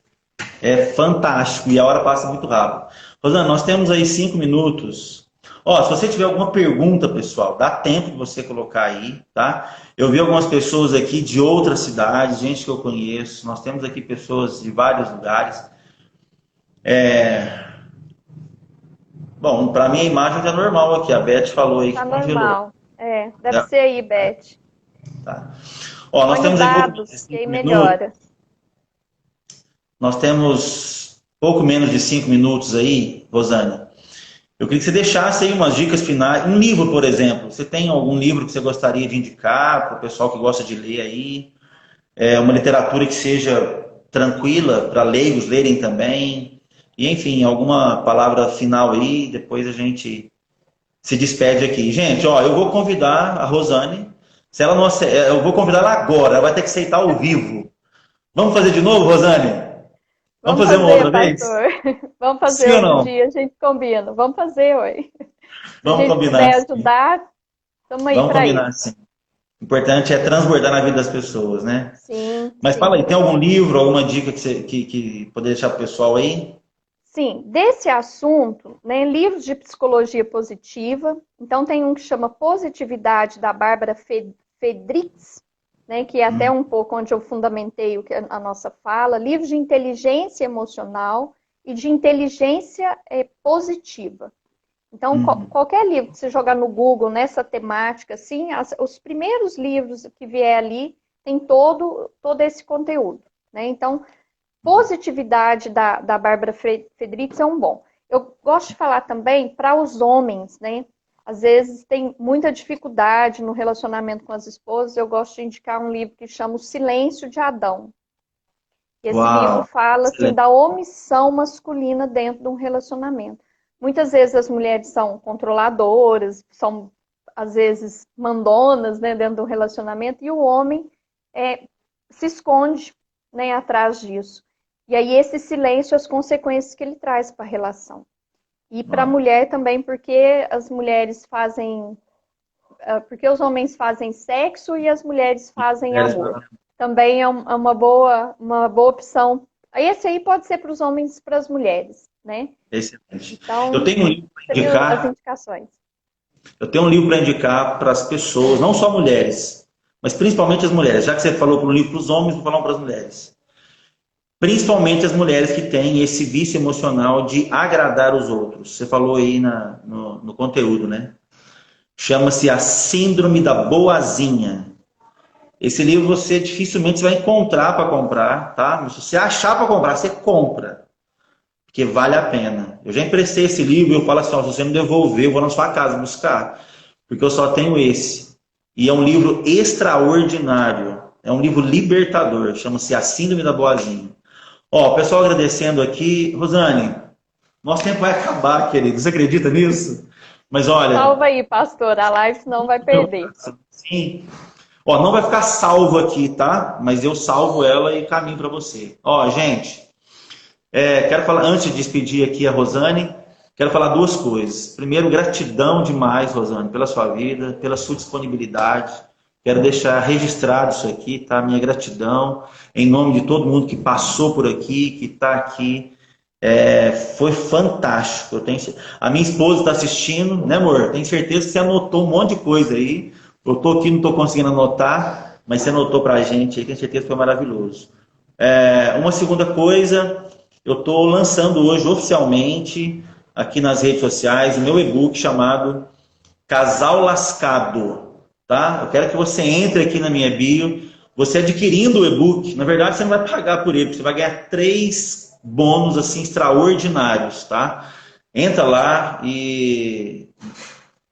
é fantástico e a hora passa muito rápido. Rosana, nós temos aí 5 minutos. Ó, se você tiver alguma pergunta, pessoal, dá tempo de você colocar aí, tá? Eu vi algumas pessoas aqui de outras cidades, gente que eu conheço. Nós temos aqui pessoas de vários lugares. Bom, para mim a imagem tá normal aqui. A Beth falou aí que Tá congelou. normal. Deve Já, ser aí, Beth. tá. Ó, nós Põe temos aí pouco menos de dados, que aí 5 minutos. melhora. Nós temos pouco menos de 5 minutos aí, Rosane. Eu queria que você deixasse aí umas dicas finais. Um livro, por exemplo. Você tem algum livro que você gostaria de indicar para o pessoal que gosta de ler aí? Uma literatura que seja tranquila para leigos lerem também. E, enfim, alguma palavra final aí, depois a gente se despede aqui. Gente, ó, eu vou convidar a Rosane. Se ela não eu vou convidar ela agora, ela vai ter que aceitar ao vivo. Vamos fazer de novo, Rosane? Vamos Vamos fazer uma fazer, outra vez? pastor. Vamos Sim fazer ou outro não? dia, a gente combina. Vamos fazer, oi. Se a Vamos gente combinar, puder sim. ajudar, estamos aí Vamos para combinar, isso. sim. O importante é transbordar na vida das pessoas, né? Sim, Mas fala sim. aí, tem algum livro, alguma dica que você que poderia deixar para o pessoal aí? Sim, desse assunto, né, livros de psicologia positiva. Então, tem um que chama Positividade, da Bárbara Friedrichs, né, que é até Hum, um pouco onde eu fundamentei o que a nossa fala. Livros de inteligência emocional e de inteligência positiva. Então, hum, qualquer livro que você jogar no Google nessa temática, assim, os primeiros livros que vier ali tem todo esse conteúdo, né? Então, positividade da Bárbara Friedrichs é um bom. Eu gosto de falar também para os homens, né? Às vezes tem muita dificuldade no relacionamento com as esposas. Eu gosto de indicar um livro que chama O Silêncio de Adão. Esse livro Uau! fala assim Excelente. da omissão masculina dentro de um relacionamento. Muitas vezes as mulheres são controladoras, são às vezes mandonas, né, dentro do relacionamento, e o homem se esconde, né, atrás disso. E aí esse silêncio, as consequências que ele traz para a relação. E para a Uau. mulher também, porque as mulheres fazem, porque os homens fazem sexo e as mulheres fazem amor. Também é uma boa opção. Esse aí pode ser para os homens e para as mulheres, né? Excelente. Eu Então, tenho um livro para seriam as indicar. indicações. Eu tenho um livro para indicar para as pessoas, não só mulheres, mas principalmente as mulheres. Já que você falou para um livro para os homens, vou falar para as mulheres. Principalmente as mulheres que têm esse vício emocional de agradar os outros. Você falou aí no conteúdo, né? Chama-se A Síndrome da Boazinha. Esse livro você dificilmente vai encontrar para comprar, tá? Mas se você achar para comprar, você compra, porque vale a pena. Eu já emprestei esse livro e eu falo assim, ó, se você me devolver, eu vou na sua casa buscar, porque eu só tenho esse. E é um livro extraordinário, é um livro libertador, chama-se A Síndrome da Boazinha. Ó, o pessoal agradecendo aqui. Rosane, nosso tempo vai acabar, querido. Você acredita nisso? Mas olha, Salva aí, pastor. A live não vai perder. sim. Ó, não vai ficar salvo aqui, tá? Mas eu salvo ela e caminho para você. Ó, gente, quero falar, antes de despedir aqui a Rosane, quero falar duas coisas. Primeiro, gratidão demais, Rosane, pela sua vida, pela sua disponibilidade. Quero deixar registrado isso aqui, tá? Minha gratidão em nome de todo mundo que passou por aqui, que está aqui. Foi fantástico. A minha esposa está assistindo, né, amor? Tenho certeza que você anotou um monte de coisa aí. Eu estou aqui, não estou conseguindo anotar, mas você anotou para a gente aí, tenho certeza que foi maravilhoso. Uma segunda coisa, eu estou lançando hoje oficialmente, aqui nas redes sociais, o meu e-book chamado Casal Lascado. Tá? Eu quero que você entre aqui na minha bio, você adquirindo o e-book, na verdade você não vai pagar por ele, você vai ganhar 3 bônus assim extraordinários, tá? Entra lá e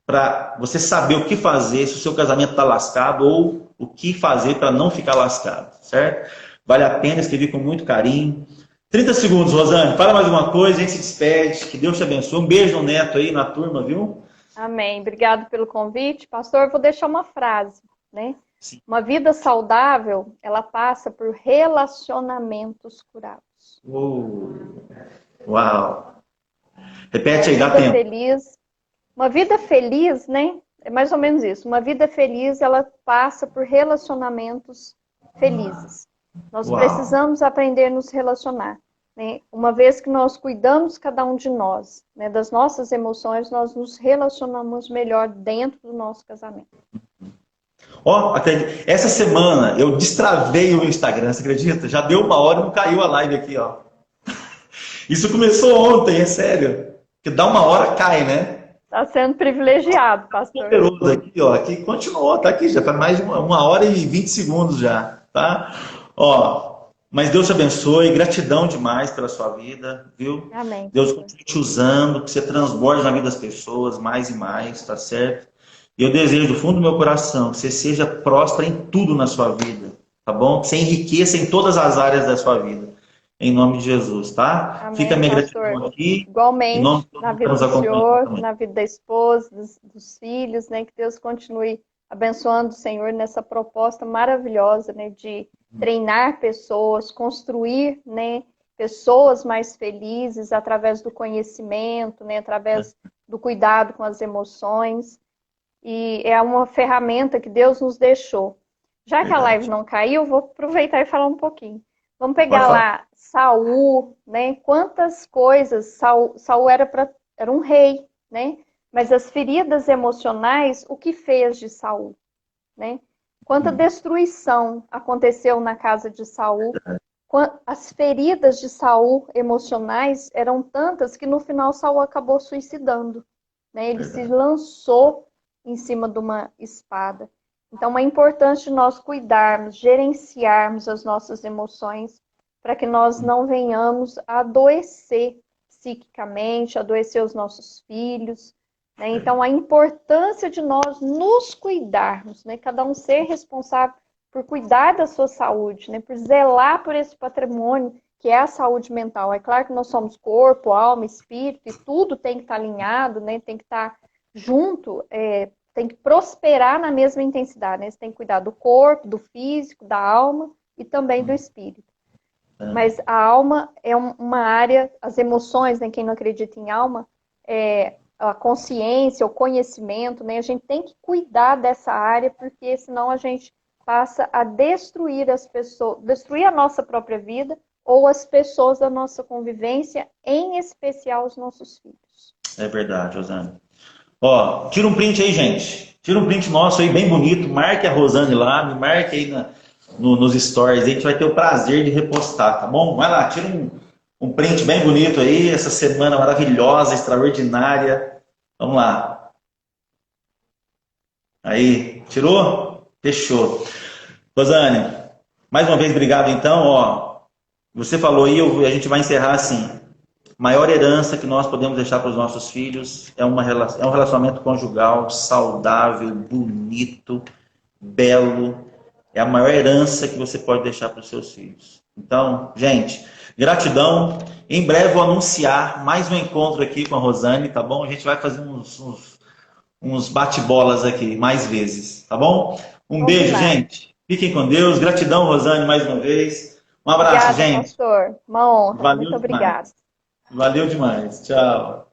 para você saber o que fazer se o seu casamento está lascado ou o que fazer para não ficar lascado, certo? Vale a pena, escrevi com muito carinho. 30 segundos, Rosane, fala mais uma coisa, a gente se despede, que Deus te abençoe. Um beijo no Neto aí, na turma, viu? Amém. Obrigado pelo convite. Pastor, eu vou deixar uma frase, né? Sim. Uma vida saudável, ela passa por relacionamentos curados. Uau! Repete Uma aí, dá vida tempo. feliz, uma vida feliz, né? É mais ou menos isso. Uma vida feliz, ela passa por relacionamentos felizes. Nós Uau! precisamos aprender a nos relacionar, né? Uma vez que nós cuidamos cada um de nós, né, das nossas emoções, nós nos relacionamos melhor dentro do nosso casamento. Ó, essa semana eu destravei o meu Instagram, você acredita? Já deu 1 hora e não caiu a live aqui, ó. Isso começou ontem, é sério. que dá uma hora, cai, né? Está sendo privilegiado, pastor. Poderoso aqui, ó, aqui continuou, tá aqui, já tá mais de uma hora e 20 segundos já, tá? Ó, mas Deus te abençoe, gratidão demais pela sua vida, viu? Amém. Deus continue te usando, que você transborde na vida das pessoas mais e mais, tá certo? E eu desejo do fundo do meu coração que você seja próspero em tudo na sua vida, tá bom? Que você enriqueça em todas as áreas da sua vida. Em nome de Jesus, tá? Amém, Fica a minha pastor. gratidão aqui. Igualmente, Em nome de na todos que vida nos do acompanham senhor, também. na vida da esposa, dos filhos, né? Que Deus continue abençoando o Senhor nessa proposta maravilhosa, né? De treinar pessoas, construir, né? Pessoas mais felizes através do conhecimento, né? Através do cuidado com as emoções. E é uma ferramenta que Deus nos deixou. Já que a live não caiu, vou aproveitar e falar um pouquinho. Vamos Pode pegar falar. lá Saul, né? Quantas coisas Saul era um rei, né? Mas as feridas emocionais, o que fez de Saul, né? Quanta destruição aconteceu na casa de Saul. As feridas de Saul emocionais eram tantas que no final Saul acabou suicidando, né? Ele se lançou em cima de uma espada. Então é importante nós cuidarmos, gerenciarmos as nossas emoções para que nós não venhamos a adoecer psiquicamente, adoecer os nossos filhos, né? Então a importância de nós nos cuidarmos, né? Cada um ser responsável por cuidar da sua saúde, né? Por zelar por esse patrimônio que é a saúde mental. É claro que nós somos corpo, alma, espírito e tudo tem que estar alinhado, né? Tem que estar junto, tem que prosperar na mesma intensidade, né? Você tem que cuidar do corpo, do físico, da alma e também do espírito. Mas a alma é uma área, as emoções, né? Quem não acredita em alma, a consciência, o conhecimento, né? A gente tem que cuidar dessa área, porque senão a gente passa a destruir as pessoas, destruir a nossa própria vida ou as pessoas da nossa convivência, em especial os nossos filhos. É verdade, Rosane. Ó, tira um print aí, gente. Tira um print nosso aí, bem bonito. Marque a Rosane lá, me marque aí nos stories. Aí a gente vai ter o prazer de repostar, tá bom? Vai lá, tira um print bem bonito aí. Essa semana maravilhosa, extraordinária. Vamos lá. Aí, tirou? Fechou. Rosane, mais uma vez, obrigado então. Ó, você falou aí, a gente vai encerrar assim. Maior herança que nós podemos deixar para os nossos filhos é um relacionamento conjugal saudável, bonito, belo. É a maior herança que você pode deixar para os seus filhos. Então, gente, gratidão. Em breve vou anunciar mais um encontro aqui com a Rosane, tá bom? A gente vai fazer uns bate-bolas aqui mais vezes, tá bom? Um beijo, gente. Fiquem com Deus. Gratidão, Rosane, mais uma vez. Um abraço, Obrigada, gente. pastor. Uma honra. Valeu Muito obrigada. demais. Valeu demais. Tchau.